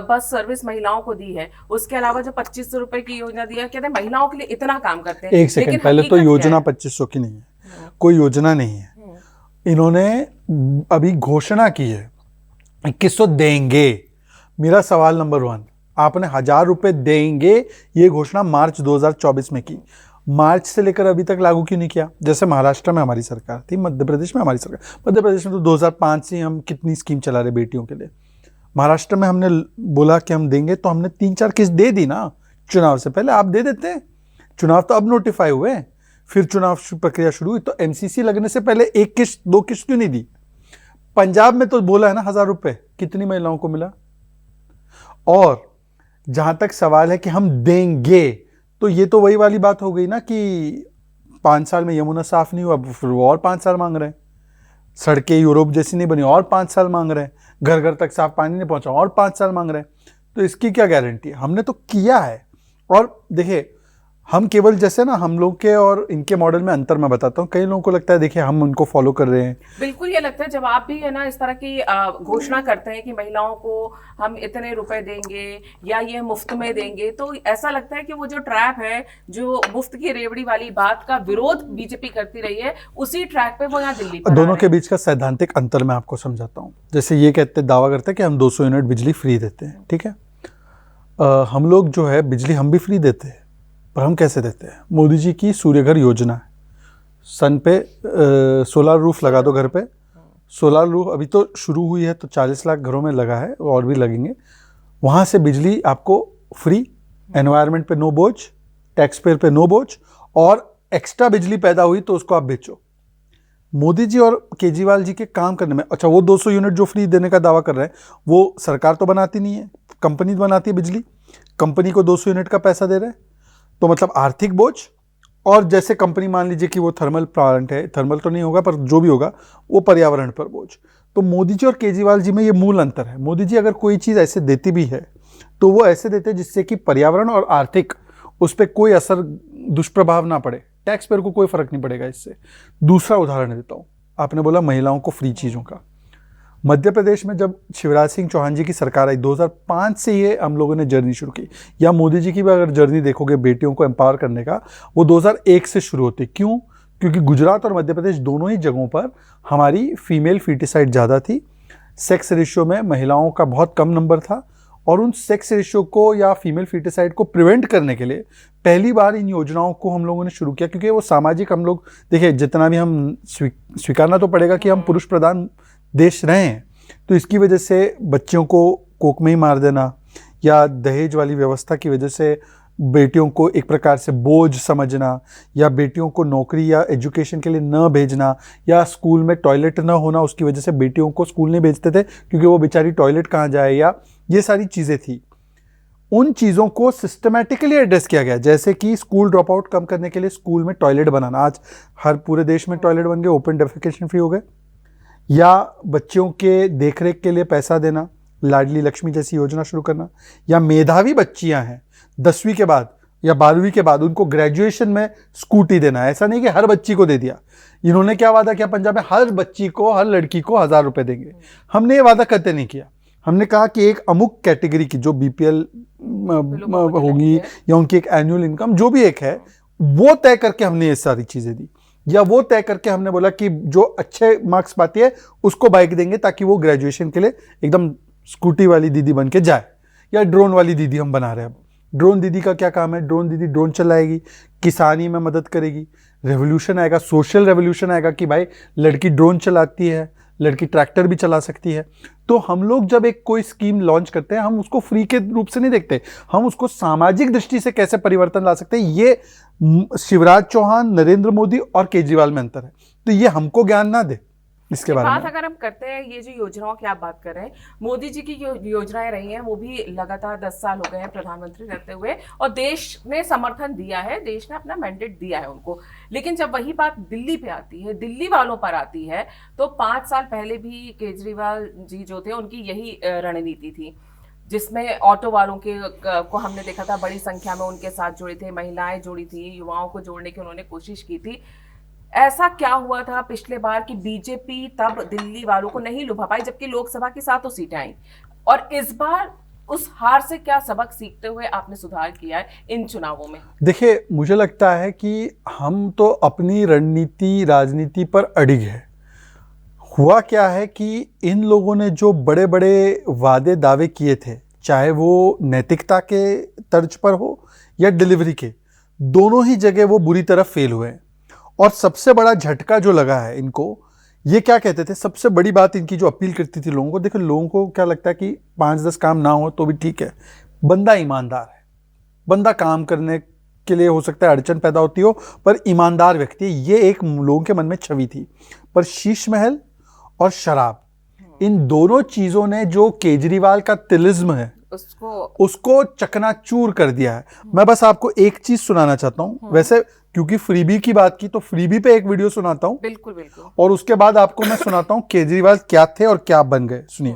बस सर्विस महिलाओं को दी है, उसके अलावा जो 2500 रुपए की योजना दिया, कहते हैं महिलाओं के लिए इतना काम करते हैं। एक सेकंड, लेकिन पहले तो हकीकत क्या योजना है? 2500 की नहीं है, कोई योजना नहीं है। इन्होंने अभी घोषणा की है 2100 देंगे। मेरा सवाल नंबर 1, आपने 1000 रुपए देंगे, ये घोषणा मार्च 2024 में की, मार्च से लेकर अभी तक लागू क्यों नहीं किया? जैसे महाराष्ट्र में हमारी सरकार थी, मध्य प्रदेश में हमारी सरकार, मध्य प्रदेश में तो 2005 से हम कितनी स्कीम चला रहे बेटियों के लिए। महाराष्ट्र में हमने बोला कि हम देंगे तो हमने 3-4 किस्त दे दी ना, चुनाव से पहले। आप दे देते हैं, चुनाव तो अब नोटिफाई हुए, फिर चुनाव प्रक्रिया शुरू हुई, तो एमसीसी लगने से पहले 1 किस्त 2 किस्त क्यों नहीं दी? पंजाब में तो बोला है ना 1000 रुपए, कितनी महिलाओं को मिला? और जहां तक सवाल है कि हम देंगे, तो ये तो वही वाली बात हो गई ना कि 5 साल में यमुना साफ नहीं हुआ, फिर वो और 5 साल मांग रहे हैं। सड़कें यूरोप जैसी नहीं बनी, और 5 साल मांग रहे हैं। घर घर तक साफ पानी नहीं पहुंचा, और 5 साल मांग रहे हैं। तो इसकी क्या गारंटी है? हमने तो किया है। और देखिए, हम केवल जैसे ना, हम लोग के और इनके मॉडल में अंतर मैं बताता हूँ। कई लोगों को लगता है देखिए हम उनको फॉलो कर रहे हैं। बिल्कुल, ये लगता है जब आप भी है ना इस तरह की घोषणा करते हैं कि महिलाओं को हम इतने रुपए देंगे या ये मुफ्त में देंगे, तो ऐसा लगता है कि वो जो ट्रैप है, जो मुफ्त की रेवड़ी वाली बात का विरोध बीजेपी करती रही है, उसी ट्रैक पे वो यहाँ दिल्ली पर दोनों के बीच का सैद्धांतिक अंतर मैं आपको समझाता हूँ। जैसे ये कहते, दावा करते हैं कि हम 200 यूनिट बिजली फ्री देते हैं, ठीक है। हम लोग जो है बिजली हम भी फ्री देते हैं, पर हम कैसे देते हैं? मोदी जी की सूर्य घर योजना है, सन पे सोलर रूफ लगा दो घर पे। सोलर रूफ अभी तो शुरू हुई है, तो 40 लाख घरों में लगा है, और भी लगेंगे। वहाँ से बिजली आपको फ्री, एनवायरनमेंट पे नो बोझ, टैक्स पेयर पे नो बोझ, और एक्स्ट्रा बिजली पैदा हुई तो उसको आप बेचो। मोदी जी और केजरीवाल जी के काम करने में, अच्छा वो 200 यूनिट जो फ्री देने का दावा कर रहे हैं, वो सरकार तो बनाती नहीं है, कंपनी बनाती है बिजली, कंपनी को 200 यूनिट का पैसा दे रहे हैं, तो मतलब आर्थिक बोझ। और जैसे कंपनी मान लीजिए कि वो थर्मल प्लांट है, थर्मल तो नहीं होगा पर जो भी होगा वो पर्यावरण पर बोझ। तो मोदी जी और केजरीवाल जी में ये मूल अंतर है। मोदी जी अगर कोई चीज़ ऐसे देती भी है तो वो ऐसे देते हैं जिससे कि पर्यावरण और आर्थिक उस पर कोई असर, दुष्प्रभाव ना पड़े, टैक्स पेयर को कोई फर्क नहीं पड़ेगा इससे। दूसरा उदाहरण देता हूँ, आपने बोला महिलाओं को फ्री चीज़ों का। मध्य प्रदेश में जब शिवराज सिंह चौहान जी की सरकार आई, 2005 से ये हम लोगों ने जर्नी शुरू की, या मोदी जी की भी अगर जर्नी देखोगे बेटियों को एम्पावर करने का, वो 2001 से शुरू होती। क्यों? क्योंकि गुजरात और मध्य प्रदेश दोनों ही जगहों पर हमारी फीमेल फीटिसाइड ज़्यादा थी, सेक्स रेशियो में महिलाओं का बहुत कम नंबर था, और उन सेक्स रेशियो को या फीमेल फीटिसाइड को प्रिवेंट करने के लिए पहली बार इन योजनाओं को हम लोगों ने शुरू किया। क्योंकि वो सामाजिक, हम लोग देखिए जितना भी हम स्वीकारना तो पड़ेगा कि हम पुरुष प्रधान देश रहे हैं, तो इसकी वजह से बच्चियों को कोख में ही मार देना, या दहेज वाली व्यवस्था की वजह से बेटियों को एक प्रकार से बोझ समझना, या बेटियों को नौकरी या एजुकेशन के लिए न भेजना, या स्कूल में टॉयलेट न होना, उसकी वजह से बेटियों को स्कूल नहीं भेजते थे क्योंकि वो बेचारी टॉयलेट कहाँ जाए, या ये सारी चीज़ें थी। उन चीज़ों को सिस्टमैटिकली एड्रेस किया गया, जैसे कि स्कूल ड्रॉप आउट कम करने के लिए स्कूल में टॉयलेट बनाना। आज हर पूरे देश में टॉयलेट बन गए, ओपन डेफिकेशन फ्री हो गए। या बच्चों के देखरेख के लिए पैसा देना, लाडली लक्ष्मी जैसी योजना शुरू करना। या मेधावी बच्चियां हैं 10वीं के बाद या 12वीं के बाद, उनको ग्रेजुएशन में स्कूटी देना। ऐसा नहीं कि हर बच्ची को दे दिया। इन्होंने क्या वादा किया पंजाब में? हर बच्ची को, हर लड़की को 1000 रुपए देंगे। हमने ये वादा कतई नहीं किया। हमने कहा कि एक अमुक कैटेगरी की जो बीपीएल होगी, या उनकी एक एनुअल इनकम जो भी एक है, वो तय करके हमने ये सारी चीजें दी। या वो तय करके हमने बोला कि जो अच्छे मार्क्स पाती है उसको बाइक देंगे, ताकि वो ग्रेजुएशन के लिए एकदम स्कूटी वाली दीदी बन के जाए। या ड्रोन वाली दीदी हम बना रहे हैं। अब ड्रोन दीदी का क्या काम है? ड्रोन दीदी ड्रोन चलाएगी, किसानी में मदद करेगी, रेवोल्यूशन आएगा, सोशल रेवोल्यूशन आएगा कि भाई लड़की ड्रोन चलाती है, लड़की ट्रैक्टर भी चला सकती है। तो हम लोग जब एक कोई स्कीम लॉन्च करते हैं, हम उसको फ्री के रूप से नहीं देखते, हम उसको सामाजिक दृष्टि से कैसे परिवर्तन ला सकते हैं। ये शिवराज चौहान, नरेंद्र मोदी और केजरीवाल में अंतर है। तो ये हमको ज्ञान ना दे इसके बारे बात में। अगर हम करते हैं, ये जो योजनाओं की आप बात कर रहे हैं, मोदी जी की जो योजनाएं रही हैं वो भी लगातार 10 साल हो गए हैं प्रधानमंत्री रहते हुए, और देश ने समर्थन दिया है, देश ने अपना मैंडेट दिया है उनको। लेकिन जब वही बात दिल्ली पे आती है, दिल्ली वालों पर आती है, तो 5 साल पहले भी केजरीवाल जी जो थे उनकी यही रणनीति थी, जिसमें ऑटो वालों को हमने देखा था बड़ी संख्या में उनके साथ जुड़े थे, महिलाएं जुड़ी थी, युवाओं को जोड़ने की उन्होंने कोशिश की थी। ऐसा क्या हुआ था पिछले बार कि बीजेपी तब दिल्ली वालों को नहीं लुभा पाई, जबकि लोकसभा की 7 सीटें आई, और इस बार उस हार से क्या सबक सीखते हुए आपने सुधार किया है इन चुनावों में? देखिए, मुझे लगता है कि हम तो अपनी रणनीति राजनीति पर अडिग है। हुआ क्या है कि इन लोगों ने जो बड़े बड़े वादे दावे किए थे, चाहे वो नैतिकता के तर्ज पर हो या डिलीवरी के, दोनों ही जगह वो बुरी तरह फेल हुए। और सबसे बड़ा झटका जो लगा है इनको, ये क्या कहते थे, सबसे बड़ी बात इनकी जो अपील करती थी लोगों को, देखो लोगों को क्या लगता है कि 5-10 काम ना हो तो भी ठीक है, बंदा ईमानदार है, बंदा काम करने के लिए हो सकता है अड़चन पैदा होती हो, पर ईमानदार व्यक्ति, ये एक लोगों के मन में छवि थी। पर शीश महल और शराब, इन दोनों चीजों ने जो केजरीवाल का तिलिस्म है उसको चकनाचूर कर दिया है। मैं बस आपको एक चीज सुनाना चाहता हूं, वैसे क्योंकि फ्रीबी की बात की तो फ्रीबी पे एक वीडियो सुनाता हूं, बिल्कुल बिल्कुल, और उसके बाद आपको मैं सुनाता हूं केजरीवाल क्या थे और क्या बन गए। सुनिए,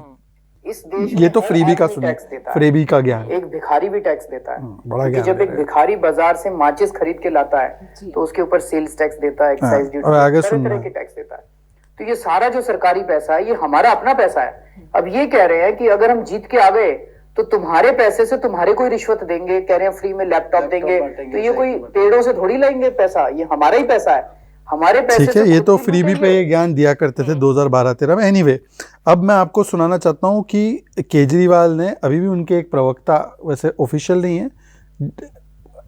इस देश ये तो फ्रीबी का सुनिए, फ्रीबी का ज्ञान। एक भिखारी भी टैक्स देता है, बड़ा क्योंकि ज्ञान जब एक भिखारी बाजार से माचिस खरीद के लाता है तो उसके ऊपर सेल्स टैक्स देता है, एक्साइज ड्यूटी, तरह तरह के टैक्स देता है। तो ये सारा जो सरकारी पैसा है ये हमारा अपना पैसा है। अब ये कह रहे हैं कि अगर हम जीत के आ गए तो तुम्हारे पैसे से तुम्हारे कोई रिश्वत देंगे, कह रहे हैं फ्री में लैपटॉप देंगे, तो ये कोई पेड़ों से थोड़ी लाएंगे पैसा, ये हमारा ही पैसा है, हमारे पैसे। ठीक है, ये तो फ्रीबी पे ये ज्ञान दिया करते थे 2012-13 में। एनीवे, अब मैं आपको सुनाना चाहता हूँ कि केजरीवाल ने, अभी भी उनके एक प्रवक्ता, वैसे ऑफिशियल नहीं है,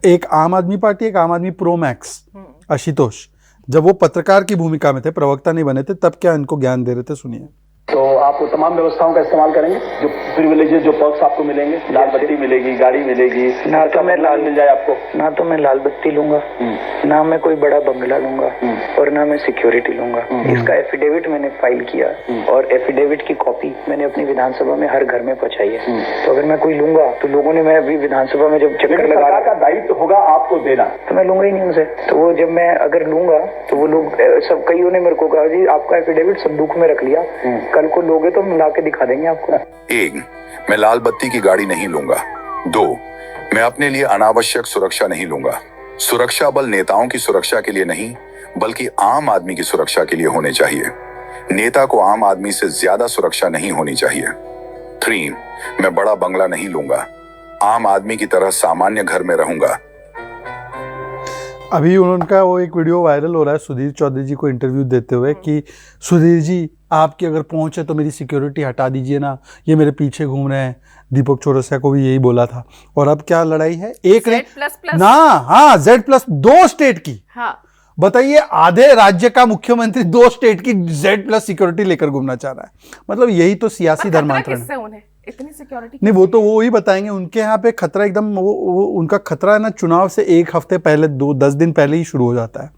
एक आम आदमी पार्टी, एक आम आदमी प्रो मैक्स, आशुतोष, जब वो पत्रकार की भूमिका में थे, प्रवक्ता नहीं बने थे, तब क्या इनको ज्ञान दे रहे थे, सुनिए। तो आप तमाम व्यवस्थाओं का इस्तेमाल करेंगे, जो प्रिविलेजेस, जो पर्क्स आपको मिलेंगे, लाल बत्ती मिलेगी, गाड़ी मिलेगी, ना तो मैं लाल मिल जाए आपको, ना तो मैं लाल बत्ती लूंगा, ना मैं कोई बड़ा बंगला लूंगा, और ना मैं सिक्योरिटी लूंगा। इसका एफिडेविट मैंने फाइल किया, और एफिडेविट की कॉपी मैंने अपनी विधानसभा में हर घर में पहुंचाई है। तो अगर मैं कोई लूंगा तो लोगों ने, मैं अभी विधानसभा में जब चक्कर लगा रहा का दायित्व होगा आपको देना, तो मैं लूंगा ही नहीं उनसे। तो वो जब मैं अगर लूंगा तो वो लोग सब, कईयों ने मेरे को कहा जी आपका एफिडेविट संदूक में रख लिया, कल को लोगे तो ला के दिखा देंगे आपको। 1, मैं लाल बत्ती की गाड़ी नहीं लूंगा। 2, मैं अपने लिए अनावश्यक सुरक्षा नहीं लूंगा। सुरक्षा बल नेताओं की सुरक्षा के लिए नहीं, बल्कि आम आदमी की सुरक्षा के लिए होने चाहिए। नेता को आम आदमी से ज्यादा सुरक्षा नहीं होनी चाहिए। 3, मैं बड़ा बंगला नहीं लूंगा, आम आदमी की तरह सामान्य घर में रहूंगा। अभी उनका वो एक वीडियो वायरल हो रहा है सुधीर चौधरी जी को इंटरव्यू देते हुए कि सुधीर जी आपकी अगर पहुंच है तो मेरी सिक्योरिटी हटा दीजिए ना, ये मेरे पीछे घूम रहे हैं। दीपक चौरसिया को भी यही बोला था। और अब क्या लड़ाई है, एक ने ना, हाँ, Z+ 2 स्टेट की, हाँ, बताइए, आधे राज्य का मुख्यमंत्री 2 स्टेट की Z+ सिक्योरिटी लेकर घूमना चाह रहा है। मतलब यही तो सियासी धर्मांतरण है। इतनी सिक्योरिटी नहीं, वो तो वो ही बताएंगे। उनके यहाँ पे खतरा एकदम, वो उनका खतरा है ना, चुनाव से 1 हफ्ते पहले, 10 दिन पहले ही शुरू हो जाता है।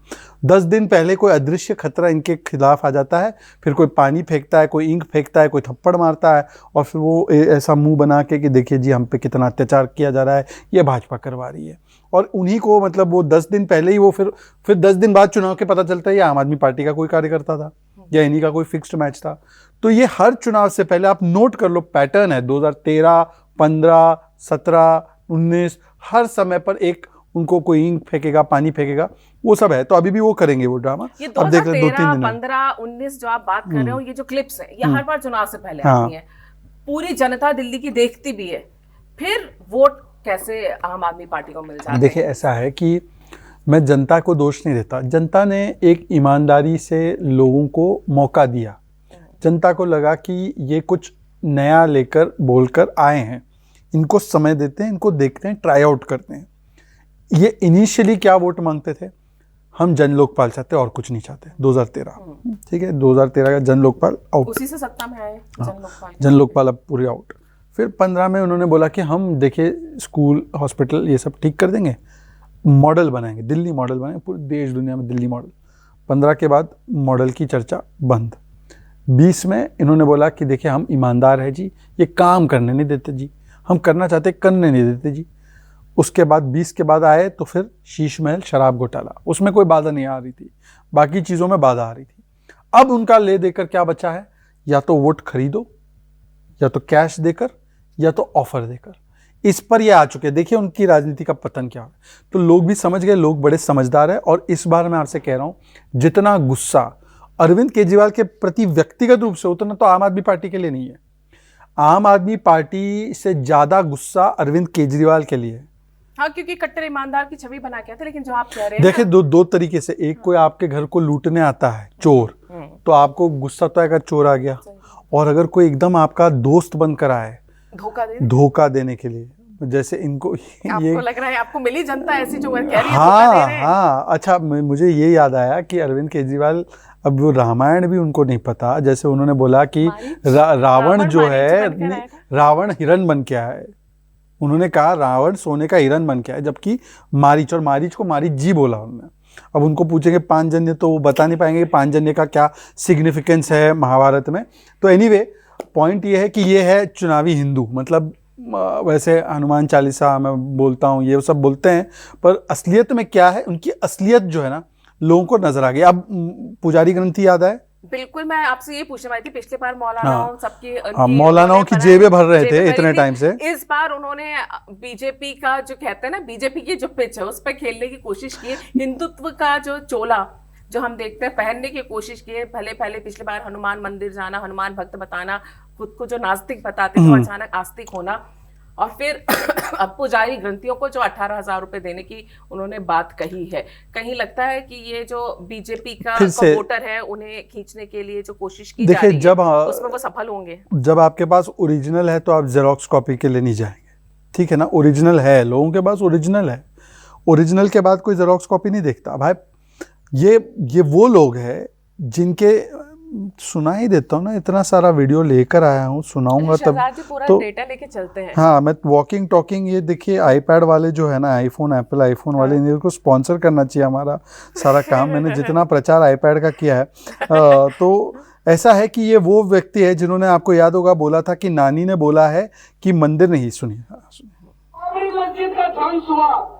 10 दिन पहले कोई अदृश्य खतरा इनके खिलाफ आ जाता है, फिर कोई पानी फेंकता है, कोई इंक फेंकता है, कोई थप्पड़ मारता है, और फिर वो ऐसा मुंह बना के कि देखिए जी हम पे कितना अत्याचार किया जा रहा है, ये भाजपा करवा रही है। और उन्हीं को, मतलब वो 10 दिन पहले ही, वो फिर 10 दिन बाद चुनाव के पता चलता है ये आम आदमी पार्टी का कोई कार्यकर्ता था या इन्हीं का कोई फिक्स्ड मैच था। तो ये हर चुनाव से पहले, आप नोट कर लो, पैटर्न है 2013, 15, 17, 19, हर समय पर एक उनको कोई इंक फेंकेगा, पानी फेंकेगा, वो सब है। तो अभी भी वो करेंगे वो ड्रामा। ये 2013, 15, 19 जो आप बात कर रहे हो, ये जो क्लिप्स है, ये हर बार चुनाव से पहले आती है। पूरी जनता दिल्ली की देखती भी है, फिर वोट कैसे आम आदमी पार्टी को मिल जाता है। देखिए, ऐसा है कि मैं जनता को दोष नहीं देता। जनता ने एक ईमानदारी से लोगों को मौका दिया। जनता को लगा कि ये कुछ नया लेकर बोलकर आए हैं, इनको समय देते हैं, इनको देखते हैं, ट्राई आउट करते हैं। ये इनिशियली क्या वोट मांगते थे, हम जन लोकपाल चाहते और कुछ नहीं चाहते। 2013, ठीक है, 2013 का जन लोकपाल आउट, उसी से सत्ता में आए जन लोकपाल। जन लोकपाल अब पूरे आउट। फिर 15 में उन्होंने बोला कि हम देखिए स्कूल हॉस्पिटल ये सब ठीक कर देंगे, मॉडल बनाएंगे, दिल्ली मॉडल बनाएंगे, पूरे देश दुनिया में दिल्ली मॉडल। 15 के बाद मॉडल की चर्चा बंद। 20 में इन्होंने बोला कि देखिए हम ईमानदार है जी, ये काम करने नहीं देते जी, हम करना चाहते करने नहीं देते जी। उसके बाद 20 के बाद आए तो फिर शीश महल शराब घोटाला, उसमें कोई बाधा नहीं आ रही थी, बाकी चीज़ों में बाधा आ रही थी। अब उनका ले देकर क्या बचा है, या तो वोट खरीदो, या तो कैश देकर, या तो ऑफर देकर। इस पर ये आ चुके हैं। देखिए उनकी राजनीति का पतन क्या है। तो लोग भी समझ गए, लोग बड़े समझदार है। और इस बार मैं आपसे कह रहा हूं, जितना गुस्सा अरविंद केजरीवाल के प्रति व्यक्तिगत रूप से, उतना तो आम आदमी पार्टी के लिए नहीं है। आम आदमी पार्टी से ज्यादा गुस्सा अरविंद केजरीवाल के लिए है। हाँ, क्योंकि कट्टर ईमानदार की छवि बना के आते, लेकिन जो आप कह रहे हैं देखिए दो तरीके से, एक कोई आपके घर को लूटने आता है चोर, तो आपको गुस्सा तो आएगा, चोर आ गया। और अगर कोई एकदम आपका दोस्त बनकर आए धोखा देने के लिए, जैसे इनको आपको लग रहा है आपको मिली जनता ऐसी जो कह रही है हाँ धोखा दे रहे हैं। हाँ, अच्छा मुझे ये याद आया कि अरविंद केजरीवाल, अब वो रामायण भी उनको नहीं पता। जैसे उन्होंने बोला कि रावण जो है, रावण हिरण बन के आया है। उन्होंने कहा रावण सोने का हिरण बन के आया, जबकि मारीच, और मारीच को मारीच जी बोला उन्होंने। अब उनको पूछेंगे पांचजन्य, तो वो बता नहीं पाएंगे कि पांचजन्य का क्या सिग्निफिकेंस है महाभारत में। तो एनीवे पॉइंट ये है कि ये है चुनावी हिंदू, मतलब वैसे हनुमान चालीसा मैं बोलता हूँ, ये सब बोलते हैं, पर असलियत में क्या है, उनकी असलियत जो है ना लोगों को नजर आ गई। अब पुजारी ग्रंथी याद आए? बिल्कुल, मैं आपसे ये पूछने वाली थी, पिछले बार मौलानाओं सबकी मौलानाओं की जेबें भर रहे थे इतने टाइम से। इस बार उन्होंने बीजेपी का जो कहते हैं ना, बीजेपी की जो पिच है उस पर खेलने की कोशिश की है। हिंदुत्व का जो चोला जो हम देखते हैं पहनने की कोशिश की है। भले पहले पिछले बार हनुमान मंदिर जाना, हनुमान भक्त बताना, खुद को जो नास्तिक बताते थे अचानक आस्तिक होना, और फिर अब पुजारी ग्रंथियों को जो 18,000 रुपए देने की उन्होंने बात कही है। कहीं लगता है कि ये जो बीजेपी का वोटर है उन्हें खींचने के लिए जो कोशिश की जा रही है, जब उसमें वो सफल होंगे। जब आपके पास ओरिजिनल है तो आप जेरोक्स कॉपी के लिए नहीं जाएंगे, ठीक है ना। ओरिजिनल है, लोगों के पास ओरिजिनल है, ओरिजिनल के बाद कोई जेरोक्स कॉपी नहीं देखता भाई। ये वो लोग हैं जिनके, सुना ही देता हूँ ना, इतना सारा वीडियो लेकर आया हूँ, सुनाऊंगा तब तो डेटा लेके चलते हैं। हाँ, मैं वॉकिंग टॉकिंग, ये देखिए आईपैड वाले जो है ना, आईफोन, एप्पल आईफोन वाले, इनको स्पॉन्सर करना चाहिए हमारा सारा काम। मैंने जितना प्रचार आईपैड का किया है। तो ऐसा है कि ये वो व्यक्ति है जिन्होंने, आपको याद होगा, बोला था कि नानी ने बोला है कि मंदिर नहीं, सुनिए। मस्जिद का ध्वंस हुआ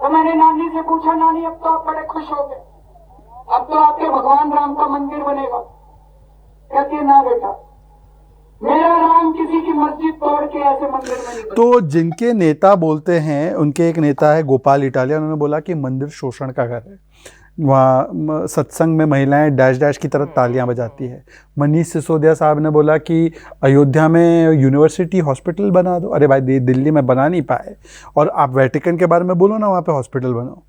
तो मैंने नानी से पूछा, नानी अब तो आप बड़े खुश हो गए, अब तो आपके भगवान राम का मंदिर बनेगा। कहती है ना बेटा, मेरा राम किसी की मस्जिद तोड़ के ऐसे मंदिर में नहीं। तो जिनके नेता बोलते हैं, उनके एक नेता है गोपाल इटालिया, उन्होंने बोला कि मंदिर शोषण का घर है, वहाँ सत्संग में महिलाएं डैश डैश की तरह तालियां बजाती है। मनीष सिसोदिया साहब ने बोला कि अयोध्या में यूनिवर्सिटी हॉस्पिटल बना दो। अरे भाई, दिल्ली में बना नहीं पाए, और आप वेटिकन के बारे में बोलो ना, वहाँ पे हॉस्पिटल बनाओ।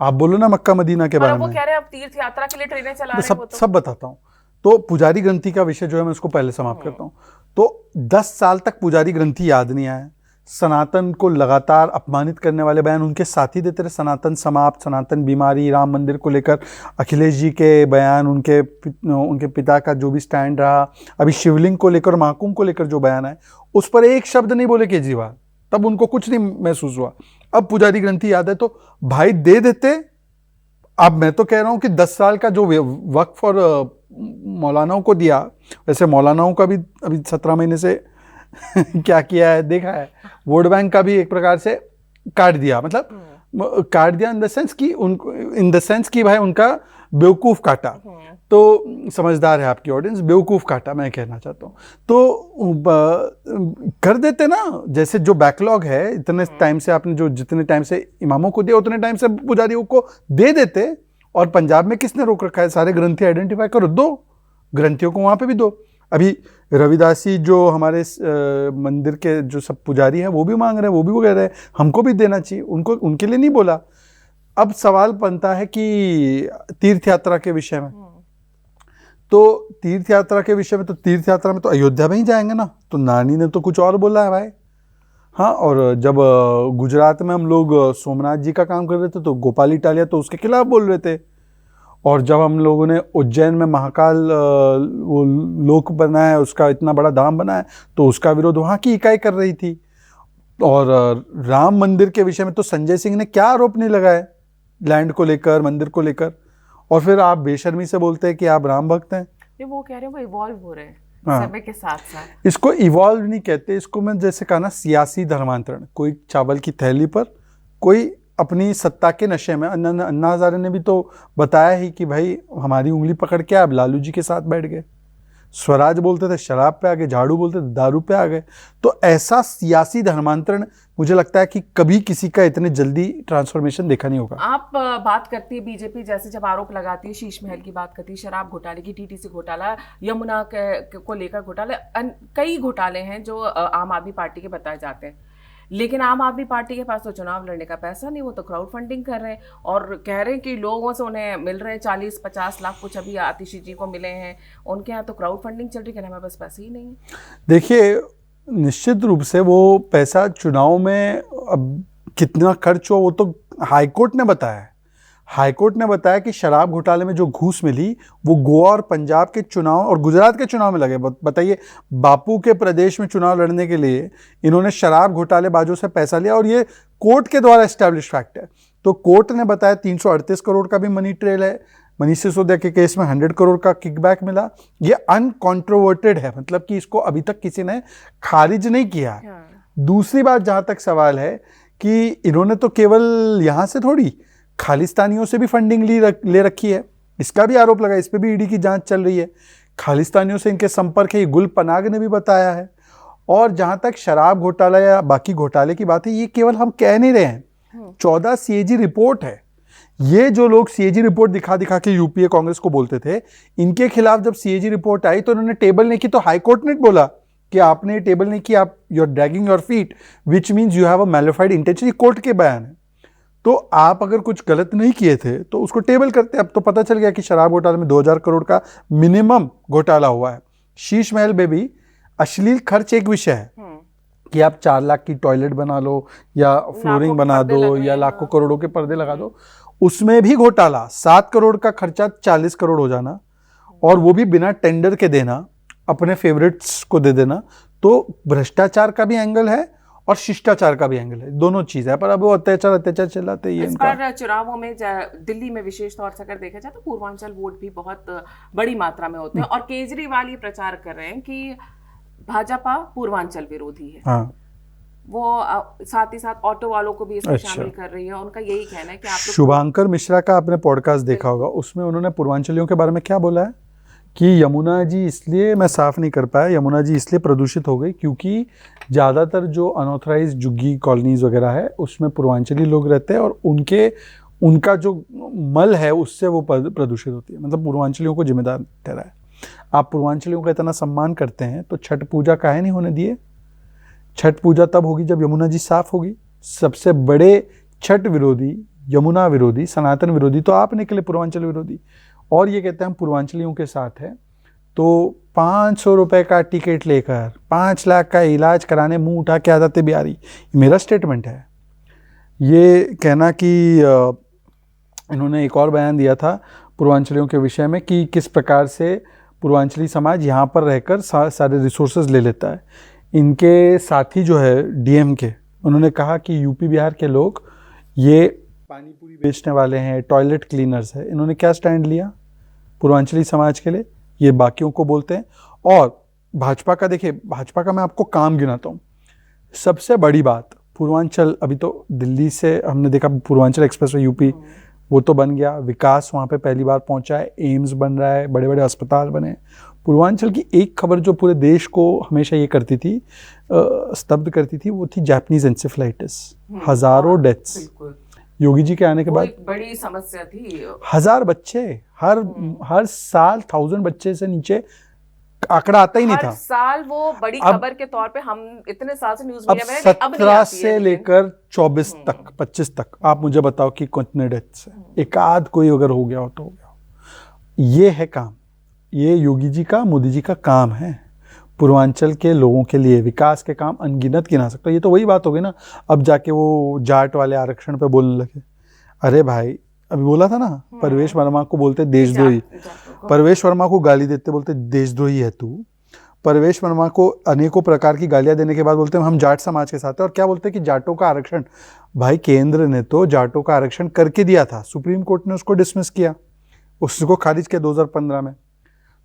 आप बोलो ना मक्का मदीना के बारे में। वो कह रहे हैं अब तीर्थ यात्रा के लिए ट्रेनें चला रहे हैं। सब बताता हूँ। तो पुजारी ग्रंथी का विषय जो है मैं उसको पहले समाप्त करता हूँ। तो 10 साल तक पुजारी ग्रंथी याद नहीं आया। सनातन को लगातार अपमानित करने वाले बयान उनके साथी देते रहे। सनातन समाप्त, सनातन बीमारी, राम मंदिर को लेकर अखिलेश जी के बयान, उनके पिता का जो भी स्टैंड रहा, अभी शिवलिंग को लेकर, महाकुंभ को लेकर जो बयान है, उस पर एक शब्द नहीं बोले केजरीवाल, तब उनको कुछ नहीं महसूस हुआ। अब पुजारी ग्रंथी याद है तो भाई दे देते। अब मैं तो कह रहा हूं कि 10 साल का जो वक्फ और मौलानाओं को दिया, वैसे मौलानाओं का भी अभी 17 महीने से क्या किया है देखा है। वोट बैंक का भी एक प्रकार से काट दिया, मतलब काट दिया इन द सेंस कि भाई उनका बेवकूफ काटा। तो समझदार है आपकी ऑडियंस, बेवकूफ काटा मैं कहना चाहता हूँ। तो कर देते ना, जैसे जो बैकलॉग है, इतने टाइम से आपने जो जितने टाइम से इमामों को दिया उतने टाइम से पुजारियों को दे देते। और पंजाब में किसने रोक रखा है? सारे ग्रंथी आइडेंटिफाई करो, दो ग्रंथियों को वहां पे भी दो। अभी रविदासी जो हमारे मंदिर के जो सब पुजारी हैं वो भी मांग रहे हैं, वो भी वो कह रहे हैं हमको भी देना चाहिए, उनको, उनके लिए नहीं बोला। अब सवाल बनता है कि तीर्थ यात्रा के विषय में, तो तीर्थ यात्रा के विषय में, तो तीर्थ यात्रा में तो अयोध्या में ही जाएंगे ना। तो नानी ने तो कुछ और बोला है भाई, हाँ, और जब गुजरात में हम लोग सोमनाथ जी का काम कर रहे थे तो गोपाल इटालिया तो उसके खिलाफ बोल रहे थे, और जब हम लोगों ने उज्जैन में महाकाल वो लोक बनाया, उसका इतना बड़ा धाम बनाया, तो उसका विरोध वहाँ की इकाई कर रही थी। और राम मंदिर के विषय में तो संजय सिंह ने क्या आरोप नहीं लगाए लैंड को लेकर, मंदिर को लेकर, और फिर आप बेशर्मी से बोलते हैं कि आप राम भक्त हैं। ये वो कह रहे हैं वो इवॉल्व हो रहे हैं हाँ। समय के साथ साथ। इसको इवॉल्व नहीं कहते, इसको मैं जैसे कहा ना, सियासी धर्मांतरण। कोई चावल की थैली पर, कोई अपनी सत्ता के नशे में। अन्ना हजारे ने भी तो बताया ही कि भाई हमारी उंगली पकड़ के आप लालू जी के साथ बैठ गए। स्वराज बोलते थे शराब पे आ गए, झाड़ू बोलते थे दारू पे आ गए। तो ऐसा सियासी धर्मांतरण मुझे लगता है कि कभी किसी का इतने जल्दी ट्रांसफॉर्मेशन देखा नहीं होगा। आप बात करती है बीजेपी जैसे जब आरोप लगाती है, शीश महल की बात करती है, शराब घोटाले की, टीटीसी घोटाला, यमुना को लेकर घोटाले, कई घोटाले हैं जो आम आदमी पार्टी के बताए जाते हैं। लेकिन आम आदमी पार्टी के पास तो चुनाव लड़ने का पैसा नहीं, वो तो क्राउड फंडिंग कर रहे हैं और कह रहे हैं कि लोगों से उन्हें मिल रहे हैं 40-50 लाख, कुछ अभी आतिशी जी को मिले हैं, उनके यहाँ तो क्राउड फंडिंग चल रही है, हमारे पास पैसे ही नहीं है। देखिए, निश्चित रूप से वो पैसा चुनाव में अब कितना खर्च हो वो तो हाईकोर्ट ने बताया है। हाईकोर्ट ने बताया कि शराब घोटाले में जो घूस मिली वो गोवा और पंजाब के चुनाव और गुजरात के चुनाव में लगे। बताइए, बापू के प्रदेश में चुनाव लड़ने के लिए इन्होंने शराब घोटालेबाजों से पैसा लिया, और ये कोर्ट के द्वारा एस्टैब्लिश फैक्ट है। तो कोर्ट ने बताया 338 करोड़ का भी मनी ट्रेल है। मनीष सिसोदिया के केस में 100 करोड़ का किकबैक मिला। ये अनकॉन्ट्रोवर्टेड है, मतलब कि इसको अभी तक किसी ने खारिज नहीं किया। दूसरी बात, जहां तक सवाल है कि इन्होंने तो केवल यहां से थोड़ी, खालिस्तानियों से भी फंडिंग ले रखी है। इसका भी आरोप लगा, इस पे भी ईडी की जांच चल रही है। खालिस्तानियों से इनके संपर्क है, ये गुल पनाग ने भी बताया है। और जहां तक शराब घोटाला या बाकी घोटाले की बात है, ये केवल हम कह नहीं रहे हैं। 14 सीएजी रिपोर्ट है। ये जो लोग सीएजी रिपोर्ट दिखा दिखा के यूपीए कांग्रेस को बोलते थे, इनके खिलाफ जब सीएजी रिपोर्ट आई तो उन्होंने टेबल नहीं की, तो हाईकोर्ट ने बोला कि आपने टेबल नहीं की, आप you are dragging your feet, which means you have a malafide intention. ये कोर्ट के बयान है। तो आप अगर कुछ गलत नहीं किए थे तो उसको टेबल करते। अब तो पता चल गया कि शराब घोटाले में 2000 करोड़ का मिनिमम घोटाला हुआ है। शीश महल में भी अश्लील खर्च एक विषय है कि आप 4 लाख की टॉयलेट बना लो या फ्लोरिंग बना दो या लाखों करोड़ों के पर्दे लगा दो, उसमें भी घोटाला। 7 करोड़ का खर्चा 40 करोड़ हो जाना, और वो भी बिना टेंडर के देना, अपने फेवरेट्स को दे देना। तो भ्रष्टाचार का भी एंगल है और शिष्टाचार का भी एंगल है, दोनों चीज है। पर अब वो अत्याचार चलाते ही है। इस बार चुनावों में दिल्ली में विशेष तौर से अगर देखा जाए तो पूर्वांचल वोट भी बहुत बड़ी मात्रा में होते हैं, और केजरीवाल ये प्रचार कर रहे हैं कि भाजपा पूर्वांचल विरोधी है। हाँ। वो साथ ही साथ ऑटो वालों को भी इसमें शामिल कर रही है। उनका यही कहना है कि आप शुभांकर मिश्रा का आपने पॉडकास्ट देखा होगा, उसमें उन्होंने पूर्वांचलियों के बारे में क्या बोला है कि यमुना जी इसलिए, मैं साफ नहीं कर पाया, यमुना जी इसलिए प्रदूषित हो गई क्योंकि ज़्यादातर जो अनऑथराइज झुग्गी कॉलोनीज वगैरह है उसमें पूर्वांचली लोग रहते हैं, और उनका जो मल है उससे वो प्रदूषित होती है। मतलब पूर्वांचलियों को जिम्मेदार ठहरा है। आप पूर्वांचलियों का इतना सम्मान करते हैं तो छठ पूजा काहे नहीं होने दिए? छठ पूजा तब होगी जब यमुना जी साफ होगी। सबसे बड़े छठ विरोधी, यमुना विरोधी, सनातन विरोधी तो आप निकले, पूर्वांचल विरोधी। और ये कहते हैं हम पूर्वांचलियों के साथ हैं, तो 500 रुपए का टिकट लेकर 5 लाख का इलाज कराने मुंह उठा के आ जाते बिहारी। मेरा स्टेटमेंट है। ये कहना कि इन्होंने एक और बयान दिया था पूर्वांचलियों के विषय में कि किस प्रकार से पूर्वांचली समाज यहाँ पर रहकर सारे रिसोर्सेज ले लेता है। इनके साथी जो है डीएम के, उन्होंने कहा कि यूपी बिहार के लोग ये पानी पूरी बेचने वाले हैं, टॉयलेट क्लीनर्स है। इन्होंने क्या स्टैंड लिया पूर्वांचली समाज के लिए? ये बाकियों को बोलते हैं। और भाजपा का देखिए, भाजपा का मैं आपको काम गिनाता हूँ। सबसे बड़ी बात, पूर्वांचल, अभी तो दिल्ली से हमने देखा पूर्वांचल एक्सप्रेस वे यूपी, वो तो बन गया, विकास वहाँ पे पहली बार पहुँचा है, एम्स बन रहा है, बड़े बड़े अस्पताल बने। पूर्वांचल की एक खबर जो पूरे देश को हमेशा ये करती थी, स्तब्ध करती थी, वो थी जापानीज एंसेफेलाइटिस। हजारों डेथ्स योगी जी के आने के बाद, बड़ी समस्या थी। 1000 बच्चे हर साल, 1000 बच्चे से नीचे आंकड़ा आता ही नहीं था। हर साल वो बड़ी खबर के तौर पे हम इतने साल से न्यूज़ मीडिया में, अब 17 से लेकर 24 तक, 25 तक, आप मुझे बताओ कि कितने डेथ्स है। एक आध कोई अगर हो गया हो तो हो गया हो। ये है काम, ये योगी जी का, मोदी जी का काम है। पूर्वांचल के लोगों के लिए विकास के काम अनगिनत गिना सकता है। ये तो वही बात हो गई ना, अब जाके वो जाट वाले आरक्षण पे बोलने लगे। अरे भाई, अभी बोला था ना, परवेश वर्मा को बोलते देशद्रोही, परवेश वर्मा को गाली देते बोलते देशद्रोही है तू। परवेश वर्मा को अनेकों प्रकार की गालियां देने के बाद बोलते हैं हम जाट समाज के साथ हैं, और क्या बोलते हैं कि जाटों का आरक्षण। भाई, केंद्र ने तो जाटों का आरक्षण करके दिया था, सुप्रीम कोर्ट ने उसको डिसमिस किया, उसको खारिज किया 2015 में।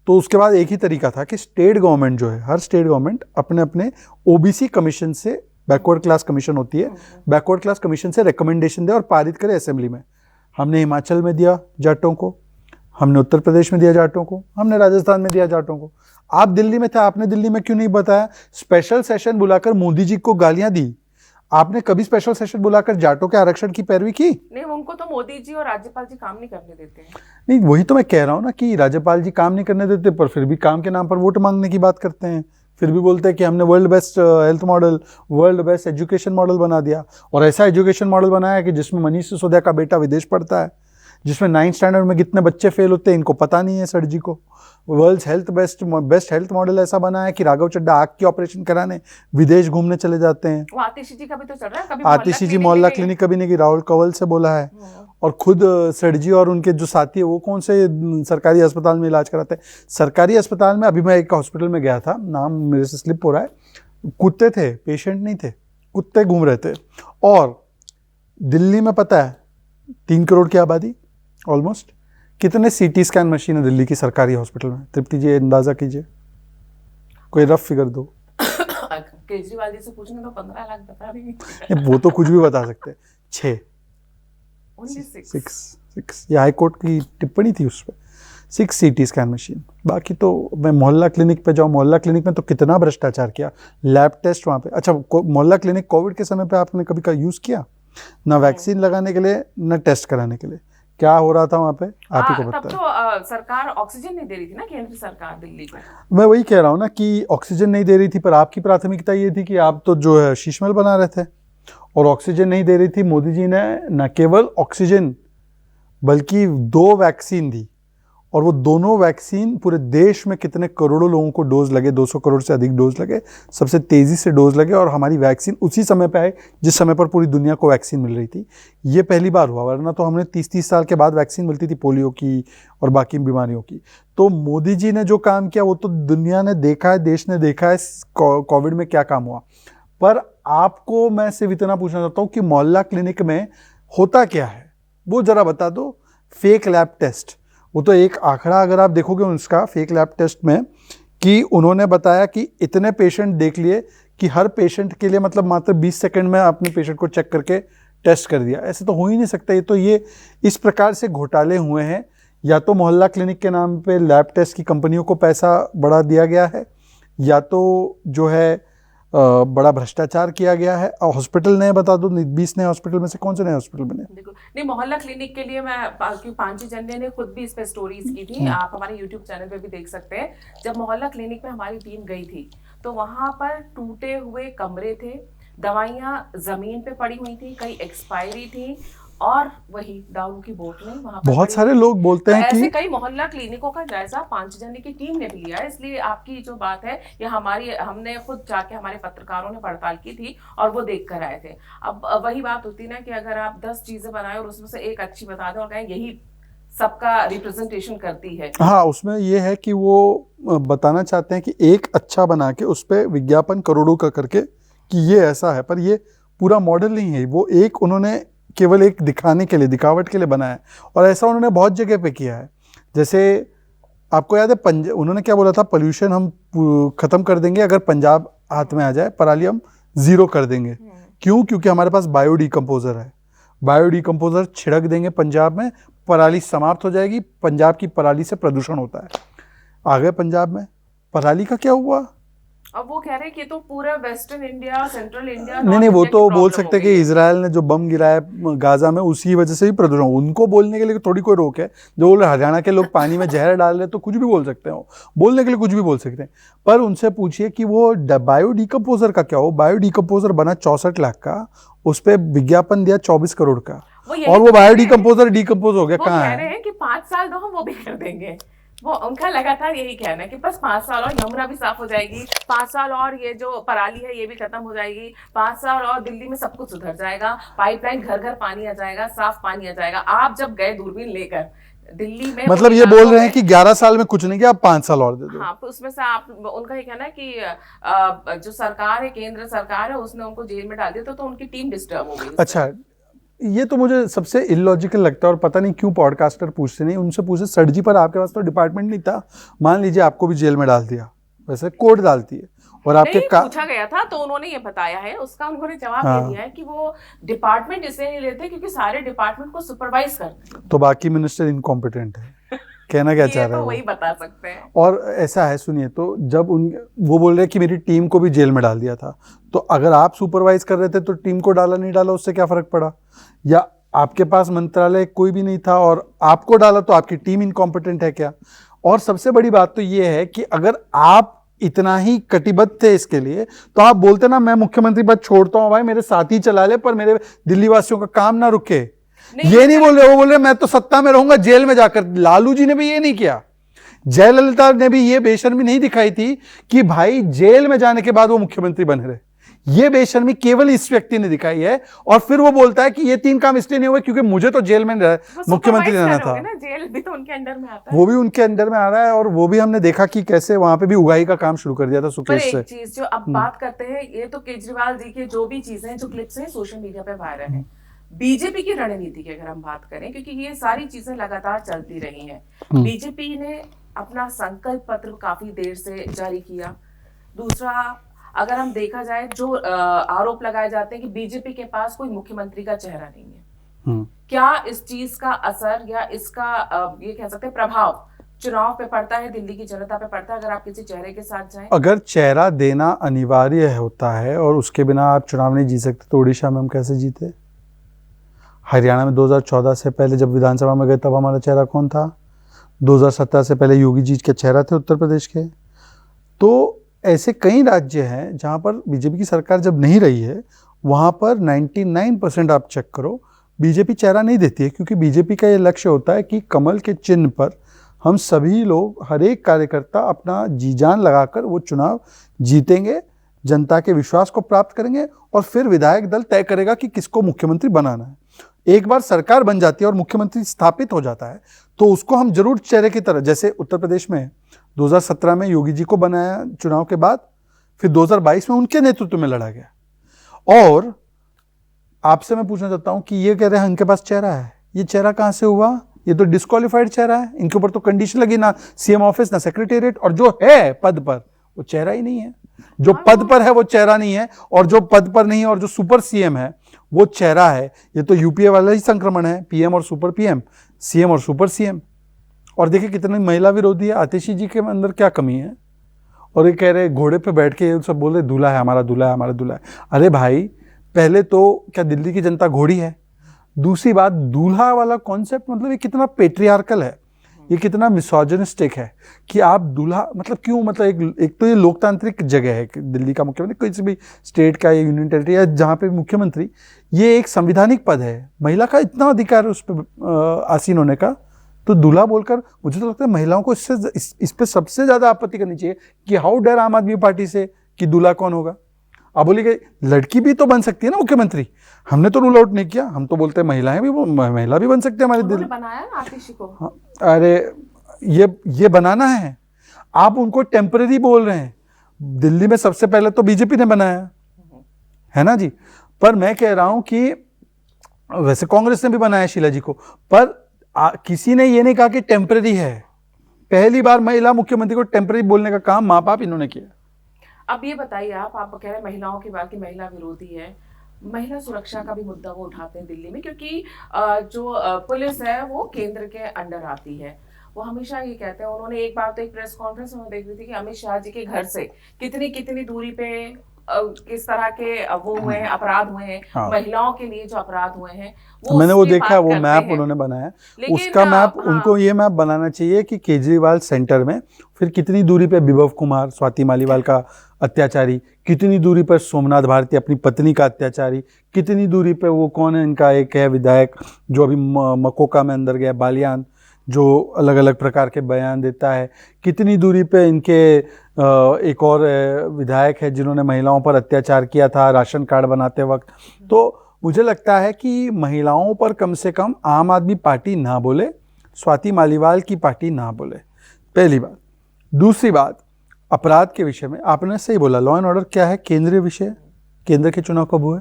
तो उसके बाद एक ही तरीका था कि स्टेट गवर्नमेंट जो है, हर स्टेट गवर्नमेंट अपने अपने ओबीसी कमीशन से, बैकवर्ड क्लास कमीशन होती है, बैकवर्ड क्लास कमीशन से रिकमेंडेशन दे और पारित करे असेंबली में। हमने हिमाचल में दिया जाटों को, हमने उत्तर प्रदेश में दिया जाटों को, हमने राजस्थान में दिया जाटों को। आप दिल्ली में थे, आपने दिल्ली में क्यों नहीं बताया? स्पेशल सेशन बुलाकर मोदी जी को गालियां दी। आपने कभी स्पेशल सेशन बुलाकर जाटों के आरक्षण की पैरवी की? नहीं, उनको तो मोदी जी और राज्यपाल जी काम नहीं करने देते हैं। नहीं, वही तो मैं कह रहा हूँ ना कि राज्यपाल जी काम नहीं करने देते, पर फिर भी काम के नाम पर वोट मांगने की बात करते हैं। फिर भी बोलते हैं कि हमने world best health model, world best education model बना दिया, और ऐसा एजुकेशन मॉडल बनाया कि जिसमें मनीष सिसोदिया का बेटा विदेश पढ़ता है, जिसमें 9th स्टैंडर्ड में कितने बच्चे फेल होते हैं इनको पता नहीं है सर जी को। World health best health model ऐसा बना है कि राघव चड्ढा आँख की ऑपरेशन कराने विदेश घूमने चले जाते हैं। वो आतिशी जी का भी तो चल रहा है, कभी आतिशी जी मोहल्ला क्लिनिक कभी नहीं की, राहुल कंवल से बोला है। और खुद सर जी और उनके जो साथी है वो कौन से सरकारी अस्पताल में इलाज कराते हैं। सरकारी अस्पताल में, अभी मैं एक हॉस्पिटल में गया था, नाम मेरे से स्लिप हो रहा है, कुत्ते थे, पेशेंट नहीं थे, कुत्ते घूम रहे थे। और दिल्ली में पता है 3 करोड़ की आबादी ऑलमोस्ट, कितने सीटी स्कैन मशीन है दिल्ली की सरकारी हॉस्पिटल में? तृप्ति जी अंदाजा कीजिए, कोई रफ फिगर दो। केजरीवाल जी से पूछने तो 15 लाख बता रही है। वो तो कुछ भी बता सकते हैं। 6 ये हाई कोर्ट की टिप्पणी थी उस पर। 6 सीटी स्कैन मशीन। बाकी तो मैं मोहल्ला क्लिनिक पे जाऊँ, मोहल्ला क्लिनिक में तो कितना भ्रष्टाचार किया, लैब टेस्ट वहाँ पे। अच्छा, मोहल्ला क्लिनिक कोविड के समय पे आपने कभी का यूज़ किया? ना वैक्सीन लगाने के लिए, ना टेस्ट कराने के लिए। क्या हो रहा था वहाँ पे आप ही को पता है। तब तो सरकार ऑक्सीजन नहीं दे रही थी ना, केंद्र सरकार दिल्ली को। मैं वही कह रहा हूँ ना कि ऑक्सीजन नहीं दे रही थी, पर आपकी प्राथमिकता ये थी कि आप तो जो है शीशमहल बना रहे थे, और ऑक्सीजन नहीं दे रही थी। मोदी जी ने न केवल ऑक्सीजन बल्कि 2 वैक्सीन दी, और वो दोनों वैक्सीन पूरे देश में कितने करोड़ों लोगों को डोज लगे, 200 करोड़ से अधिक डोज लगे, सबसे तेज़ी से डोज लगे, और हमारी वैक्सीन उसी समय पे आए जिस समय पर पूरी दुनिया को वैक्सीन मिल रही थी। ये पहली बार हुआ, वरना तो हमने 30-30 साल के बाद वैक्सीन मिलती थी पोलियो की और बाकी बीमारियों की। तो मोदी जी ने जो काम किया वो तो दुनिया ने देखा है, देश ने देखा है कोविड में क्या काम हुआ। पर आपको मैं सिर्फ इतना पूछना चाहता हूँ कि मोहल्ला क्लिनिक में होता क्या है, वो ज़रा बता दो। फेक लैब टेस्ट, वो तो एक आंकड़ा अगर आप देखोगे उसका फेक लैब टेस्ट में, कि उन्होंने बताया कि इतने पेशेंट देख लिए कि हर पेशेंट के लिए मतलब मात्र 20 सेकंड में अपने पेशेंट को चेक करके टेस्ट कर दिया। ऐसे तो हो ही नहीं सकता। ये इस प्रकार से घोटाले हुए हैं। या तो मोहल्ला क्लिनिक के नाम पे लैब टेस्ट की कंपनियों को पैसा बढ़ा दिया गया है, या तो जो है बड़ा भ्रष्टाचार किया गया है। और हॉस्पिटल नए बता दो, 20 नए हॉस्पिटल में से कौन से नए हॉस्पिटल बने? देखो, नहीं, मोहल्ला क्लिनिक के लिए मैं, पांची जंडे ने खुद भी इस पे स्टोरीज की थी, आप हमारे यूट्यूब चैनल पे भी देख सकते हैं। जब मोहल्ला क्लिनिक में हमारी टीम गई थी तो वहां पर टूटे हुए कमरे थे, दवाइयां जमीन पे पड़ी हुई थी, कई एक्सपायरी थी, और वही दारू की बोतलें वहां पर। बहुत सारे लोग बोलते हैं कि ऐसे कई मोहल्ला क्लिनिकों का जायजा पांच जने की टीम ने भी लिया है। इसलिए आपकी जो बात है ये हमने खुद जाके, हमारे पत्रकारों ने पड़ताल की थी और वो देख कर आए थे। अब वही बात होती ना कि अगर आप 10 चीजें बनाए और उसमें से एक अच्छी बता दें और कहें यही सबका रिप्रेजेंटेशन करती है। हाँ, उसमें ये है कि वो बताना चाहते हैं कि एक अच्छा बना के उस पर विज्ञापन करोड़ों का करके कि ये ऐसा है, पर ये पूरा मॉडल नहीं है। वो एक उन्होंने केवल एक दिखाने के लिए, दिखावट के लिए बनाया है, और ऐसा उन्होंने बहुत जगह पे किया है। जैसे आपको याद है उन्होंने क्या बोला था, पोल्यूशन हम ख़त्म कर देंगे अगर पंजाब हाथ में आ जाए, पराली हम 0 कर देंगे। क्यों? क्योंकि हमारे पास बायो डिकम्पोजर है। बायो डिकम्पोजर छिड़क देंगे पंजाब में, पराली समाप्त हो जाएगी। पंजाब की पराली से प्रदूषण होता है। आ गए पंजाब में, पराली का क्या हुआ? अब वो कह रहे हैं कि तो पूरा वेस्टर्न इंडिया, सेंट्रल इंडिया, नहीं, वो तो बोल सकते हैं कि इजराइल ने जो बम गिराया गाजा में उसकी वजह से भी प्रदूषण। उनको बोलने के लिए थोड़ी कोई रोक है। जो बोल हरियाणा के लोग पानी में जहर डाल रहे तो कुछ भी बोल सकते हैं, बोलने के लिए कुछ भी बोल सकते हैं। पर उनसे पूछिए कि वो बायो डिकम्पोजर का क्या हो। बायो डिकम्पोजर बना 64 लाख का, उस पर विज्ञापन दिया 24 करोड़ का, और वो बायो डिकम्पोजर डिकम्पोज हो गया। कहाँ है? कि 5 साल दो, हम वो भी कर देंगे। वो उनका लगातार यही कहना है कि बस 5 साल और यमुना भी साफ हो जाएगी, 5 साल और ये जो पराली है ये भी खत्म हो जाएगी, 5 साल और दिल्ली में सब कुछ सुधर जाएगा, पाइपलाइन घर घर पानी आ जाएगा, साफ पानी आ जाएगा। आप जब गए दूरबीन लेकर दिल्ली में, मतलब ये बोल रहे हैं कि 11 साल में कुछ नहीं किया, आप 5 साल और दे दो। हाँ, तो उसमें से आप, उनका ये कहना है कि जो सरकार है, केंद्र सरकार है, उसने उनको जेल में डाल दिया तो उनकी टीम डिस्टर्ब हो गई। अच्छा, ये तो मुझे सबसे इलॉजिकल लगता है और पता नहीं क्यों पॉडकास्टर पूछते नहीं, उनसे पूछे सर जी पर आपके पास तो डिपार्टमेंट नहीं था, मान लीजिए आपको भी जेल में डाल दिया, वैसे कोर्ट डालती है और आपके पूछा गया था तो उन्होंने ये बताया है, उसका उन्होंने जवाब दे दिया है कि वो डिपार्टमेंट इसलिए नहीं लेते क्योंकि सारे डिपार्टमेंट को सुपरवाइज करते हैं। तो बाकी मिनिस्टर इनकॉम्पिटेंट है, कहना क्या चाह रहे हैं? तो वही बता सकते हैं। और ऐसा है, सुनिए, तो जब वो बोल रहे हैं कि मेरी टीम को भी जेल में डाल दिया था, तो अगर आप सुपरवाइज कर रहे थे तो टीम को डाला नहीं डाला उससे क्या फर्क पड़ा? या आपके पास मंत्रालय कोई भी नहीं था और आपको डाला तो आपकी टीम इनकॉम्पिटेंट है क्या? और सबसे बड़ी बात तो ये है कि अगर आप इतना ही कटिबद्ध थे इसके लिए तो आप बोलते ना मैं मुख्यमंत्री पद छोड़ता हूं, भाई मेरे साथी चला ले पर मेरे दिल्ली वासियों का काम ना रुके। ये नहीं बोल रहे, वो बोल रहे मैं तो सत्ता में रहूंगा जेल में जाकर। लालू जी ने भी ये नहीं किया, जयललिता ने भी ये बेशर्मी नहीं दिखाई थी कि भाई जेल में जाने के बाद वो मुख्यमंत्री बने रहे। ये बेशर्मी केवल इस व्यक्ति ने दिखाई है और फिर वो बोलता है कि ये 3 काम इसलिए नहीं हुए क्योंकि मुझे तो जेल में मुख्यमंत्री रहना था। जेल भी तो उनके अंडर में आता है, वो भी उनके अंडर में आ रहा है और वो भी हमने देखा कि कैसे वहां पे भी उगाही का काम शुरू कर दिया था सुकेश से। एक चीज जो अब बात करते हैं, ये तो केजरीवाल जी के जो भी चीजें, जो क्लिप्स हैं सोशल मीडिया पे वायरल है, बीजेपी की रणनीति की अगर हम बात करें, क्योंकि ये सारी चीजें लगातार चलती रही हैं। बीजेपी ने अपना संकल्प पत्र काफी देर से जारी किया। दूसरा, अगर हम देखा जाए जो आरोप लगाए जाते हैं कि बीजेपी के पास कोई मुख्यमंत्री का चेहरा नहीं है, क्या इस चीज का असर या इसका ये कह सकते हैं प्रभाव चुनाव पे पड़ता है, दिल्ली की जनता पे पड़ता है अगर आप किसी चेहरे के साथ जाएं? अगर चेहरा देना अनिवार्य होता है और उसके बिना आप चुनाव नहीं जीत सकते तो उड़ीसा में हम कैसे जीते? हरियाणा में 2014 से पहले जब विधानसभा में गए तब हमारा चेहरा कौन था? 2017 से पहले योगी जी के चेहरा थे उत्तर प्रदेश के। तो ऐसे कई राज्य हैं जहां पर बीजेपी की सरकार जब नहीं रही है, वहां पर 99% आप चेक करो बीजेपी चेहरा नहीं देती है, क्योंकि बीजेपी का ये लक्ष्य होता है कि कमल के चिन्ह पर हम सभी लोग, हर एक कार्यकर्ता अपना जी जान लगाकर वो चुनाव जीतेंगे, जनता के विश्वास को प्राप्त करेंगे और फिर विधायक दल तय करेगा कि किसको मुख्यमंत्री बनाना है। एक बार सरकार बन जाती है और मुख्यमंत्री स्थापित हो जाता है तो उसको हम जरूर चेहरे की तरह, जैसे उत्तर प्रदेश में 2017 में योगी जी को बनाया चुनाव के बाद, फिर 2022 में उनके नेतृत्व में लड़ा गया। और आपसे मैं पूछना चाहता हूं कि ये कह रहे हैं इनके पास चेहरा है, ये चेहरा कहां से हुआ? ये तो डिस्क्वालिफाइड चेहरा है, इनके ऊपर तो कंडीशन लगी, ना सीएम ऑफिस ना सेक्रेटेरिएट, और जो है पद पर वो चेहरा ही नहीं है। जो पद पर है वो चेहरा नहीं है और जो पद पर नहीं है और जो सुपर सीएम है वो चेहरा है। ये तो यूपीए वाला ही संक्रमण है, पीएम और सुपर पीएम, सीएम और सुपर सीएम। और देखिए कितनी महिला विरोधी है, आतिशी जी के अंदर क्या कमी है? और ये कह रहे घोड़े पे बैठ के ये सब बोल रहे दूल्हा है हमारा, दूल्हा है हमारा, दूल्हा है। अरे भाई, पहले तो क्या दिल्ली की जनता घोड़ी है? दूसरी बात, दूल्हा वाला कॉन्सेप्ट मतलब ये कितना पेट्रियार्कल है, ये कितना मिसोजिनिस्टिक है कि आप दूल्हा मतलब क्यों? मतलब एक तो ये लोकतांत्रिक जगह है, दिल्ली का मुख्यमंत्री किसी भी स्टेट का या यूनियन टेरिटरी या जहाँ पे मुख्यमंत्री, ये एक संविधानिक पद है, महिला का इतना अधिकार है उस पर आसीन होने का। तो दूल्हा बोलकर मुझे तो लगता है महिलाओं को इस पे सबसे ज्यादा आपत्ति करनी चाहिए कि हाउ डेयर आम आदमी पार्टी से कि दूल्हा कौन होगा। आप बोलिए लड़की भी तो बन सकती है ना मुख्यमंत्री, हमने तो रूल आउट नहीं किया, हम तो बोलते हैं महिला भी बन सकते हैं हमारे दिल। बनाया ना आतिशी को। हाँ, अरे ये बनाना है, आप उनको टेम्परेरी बोल रहे हैं। दिल्ली में सबसे पहले तो बीजेपी ने बनाया है ना जी, पर मैं कह रहा हूं कि वैसे कांग्रेस ने भी बनाया शीला जी को, पर किसी ने ये नहीं कहा कि टेम्परेरी है। पहली बार महिला मुख्यमंत्री को टेम्परेरी बोलने का काम माँ बाप इन्होंने किया। अब ये बताइए, आप कह रहे हैं महिलाओं की बात की महिला विरोधी है, महिला सुरक्षा का भी मुद्दा वो उठाते हैं दिल्ली में, क्योंकि जो पुलिस है वो केंद्र के अंडर आती है। वो हमेशा ये कहते हैं, उन्होंने एक बार तो एक प्रेस कॉन्फ्रेंस में देख रही थी कि अमित शाह जी के घर से कितनी दूरी पे किस तरह के वो हुए हैं, अपराध हुए हैं। हाँ। महिलाओं के लिए जो अपराध हुए हैं वो मैंने वो देखा, वो मैप उन्होंने बनाया, उसका मैप उनको ये मैप बनाना चाहिए कि केजरीवाल सेंटर में फिर कितनी दूरी पे विभव कुमार स्वाति मालीवाल का अत्याचारी, कितनी दूरी पर सोमनाथ भारती अपनी पत्नी का अत्याचारी, कितनी दूरी पे वो कौन है इनका एक है विधायक जो अभी मकोका में अंदर गया, बालियान, जो अलग अलग प्रकार के बयान देता है। कितनी दूरी पे इनके एक और विधायक है जिन्होंने महिलाओं पर अत्याचार किया था राशन कार्ड बनाते वक्त। तो मुझे लगता है कि महिलाओं पर कम से कम आम आदमी पार्टी ना बोले, स्वाति मालीवाल की पार्टी ना बोले, पहली बात। दूसरी बात, अपराध के विषय में आपने सही बोला, लॉ एंड ऑर्डर क्या है, केंद्रीय विषय। केंद्र के चुनाव कब हुए,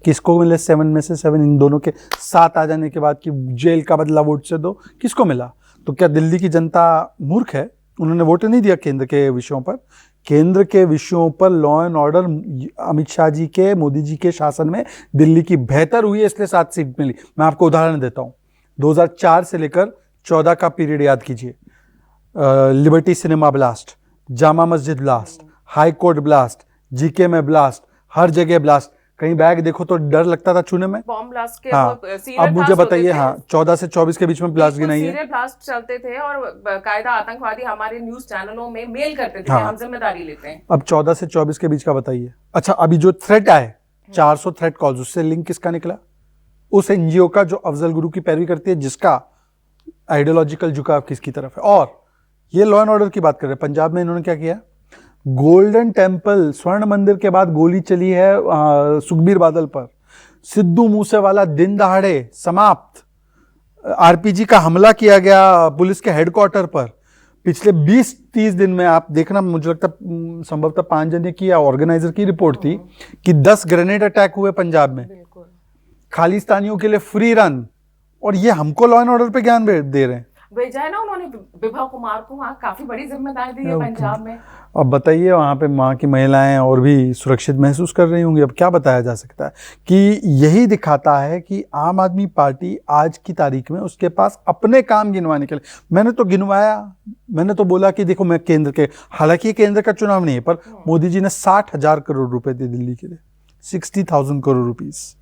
किसको मिले 7 में से 7, इन दोनों के साथ आ जाने के बाद कि जेल का बदला वोट से दो, किसको मिला? तो क्या दिल्ली की जनता मूर्ख है? उन्होंने वोट नहीं दिया केंद्र के विषयों पर। केंद्र के विषयों पर law and order Amit Shah ji के, मोदी जी के शासन में दिल्ली की बेहतर हुई है, इसलिए 7 सीट मिली। मैं आपको उदाहरण देता हूँ, 2004 से लेकर 14 का पीरियड याद कीजिए। Liberty cinema blast, Jama Masjid blast, high court blast, GK में ब्लास्ट, हर जगह ब्लास्ट। कहीं बैग देखो तो डर लगता था छूने में। बॉम्ब ब्लास्ट के हाँ, अब मुझे बताइए, हाँ 14 से 24 के बीच में ब्लास्ट गिनाइए। सीरियल ब्लास्ट चलते थे और कायदा आतंकवादी हमारे न्यूज चैनलों में मेल करते थे, हाँ, हम जिम्मेदारी लेते हैं। अब 14 से 24 के बीच का बताइए। अच्छा, अभी जो थ्रेट आए 400 थ्रेट कॉल्स, उससे लिंक किसका निकला? उस एनजीओ का जो अफजल गुरु की पैरवी करती है, जिसका आइडियोलॉजिकल झुकाव किसकी तरफ है। और ये लॉ एंड ऑर्डर की बात कर रहे हैं, पंजाब में इन्होंने क्या किया? गोल्डन टेम्पल, स्वर्ण मंदिर के बाद गोली चली है सुखबीर बादल पर, सिद्धू मूसेवाला दिन दहाड़े समाप्त, आरपीजी का हमला किया गया पुलिस के हेडक्वार्टर पर। पिछले 20-30 दिन में आप देखना, मुझे लगता संभवतः 5 जने की या ऑर्गेनाइजर की रिपोर्ट थी कि 10 ग्रेनेड अटैक हुए पंजाब में, खालिस्तानियों के लिए फ्री रन, और ये हमको लॉ एंड ऑर्डर पे ज्ञान दे रहे हैं। भेजा है ना उन्होंने विभा कुमार को, वहाँ काफी बड़ी जिम्मेदारी दी है पंजाब में। अब बताइए, वहाँ पे वहाँ की महिलाएं और भी सुरक्षित महसूस कर रही होंगी। अब क्या बताया जा सकता है कि यही दिखाता है कि आम आदमी पार्टी आज की तारीख में उसके पास अपने काम गिनवाने के लिए, मैंने तो गिनवाया, मैंने तो बोला कि देखो मैं केंद्र के, हालांकि केंद्र का चुनाव नहीं है, पर मोदी जी ने 60,000 करोड़ रुपए दिए दिल्ली के लिए, 60,000 करोड़ रुपीज।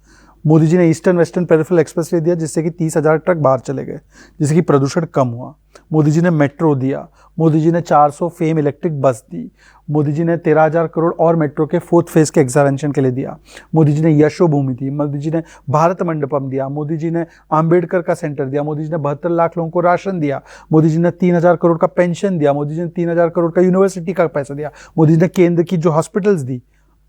मोदी जी ने eastern western peripheral express way दिया, जिससे कि 30,000 ट्रक बाहर चले गए, जिससे कि प्रदूषण कम हुआ। मोदी जी ने मेट्रो दिया, मोदी जी ने 400 फेम इलेक्ट्रिक बस दी, मोदी जी ने 13,000 करोड़ और मेट्रो के 4th फेज के एक्सपेंशन के लिए दिया, मोदी जी ने यशो भूमि दी, मोदी जी ने भारत मंडपम दिया, मोदी जी ने आम्बेडकर का सेंटर दिया, मोदी जी ने 72 लाख लोगों को राशन दिया, मोदी जी ने 3,000 करोड़ का पेंशन दिया, मोदी जी ने 3,000 करोड़ का यूनिवर्सिटी का पैसा दिया, मोदी जी ने केंद्र की जो हॉस्पिटल्स दी।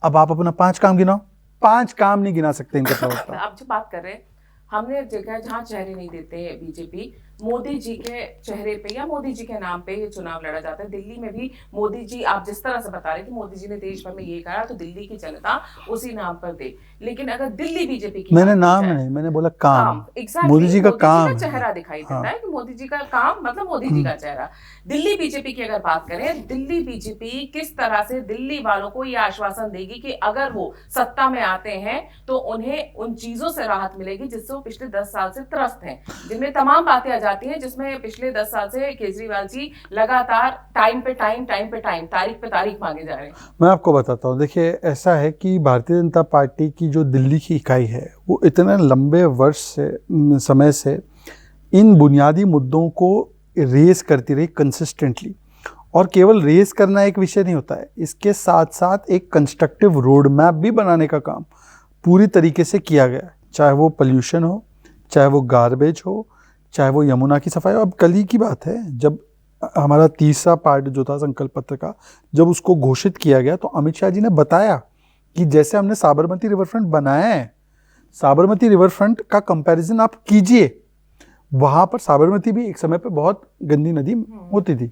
अब आप अपना 5 काम गिनाओ, 5 काम नहीं गिना सकते इनके प्रवक्ता। आप जो बात कर रहे हैं, हमने जगह जहाँ चेहरे नहीं देते बीजेपी, मोदी जी के चेहरे पे या मोदी जी के नाम पे ये चुनाव लड़ा जाता है। दिल्ली में भी मोदी जी, आप जिस तरह से बता रहे कि मोदी जी ने देश भर में ये कहा, तो दिल्ली की जनता उसी नाम पर दे। लेकिन अगर दिल्ली बीजेपी की, मैंने नाम नहीं, मैंने बोला काम। exactly, मोदी जी का काम, चेहरा दिखाई देता है कि मोदी जी का काम मतलब मोदी जी का चेहरा। दिल्ली बीजेपी की अगर बात करें, दिल्ली बीजेपी किस तरह से दिल्ली वालों को यह आश्वासन देगी कि अगर वो सत्ता में आते हैं तो उन्हें उन चीजों से राहत मिलेगी जिससे वो पिछले 10 साल से त्रस्त हैं, जिनमें तमाम बातें आ जाती हैं, जिसमें पिछले 10 साल से केजरीवाल जी लगातार टाइम पे टाइम, तारीख पे तारीख मांगे जा रहे हैं। मैं आपको बताता हूँ, देखिए ऐसा है कि भारतीय जनता पार्टी की जो दिल्ली की इकाई है, वो इतने लंबे वर्ष से समय से इन बुनियादी मुद्दों को रेज करती रही कंसिस्टेंटली। और केवल रेज करना एक विषय नहीं होता है, इसके साथ साथ एक कंस्ट्रक्टिव रोड मैप भी बनाने का काम पूरी तरीके से किया गया है, चाहे वो पोल्यूशन हो, चाहे वो गार्बेज हो, चाहे वो यमुना की सफाई हो। अब कल ही की बात है, जब हमारा 30वां पार्ट जो था संकल्प पत्र का, जब उसको घोषित किया गया तो अमित शाह जी ने बताया कि जैसे हमने साबरमती रिवर फ्रंट बनाया है, साबरमती रिवर फ्रंट का कंपैरिजन आप कीजिए, वहाँ पर साबरमती भी एक समय पे बहुत गंदी नदी होती थी,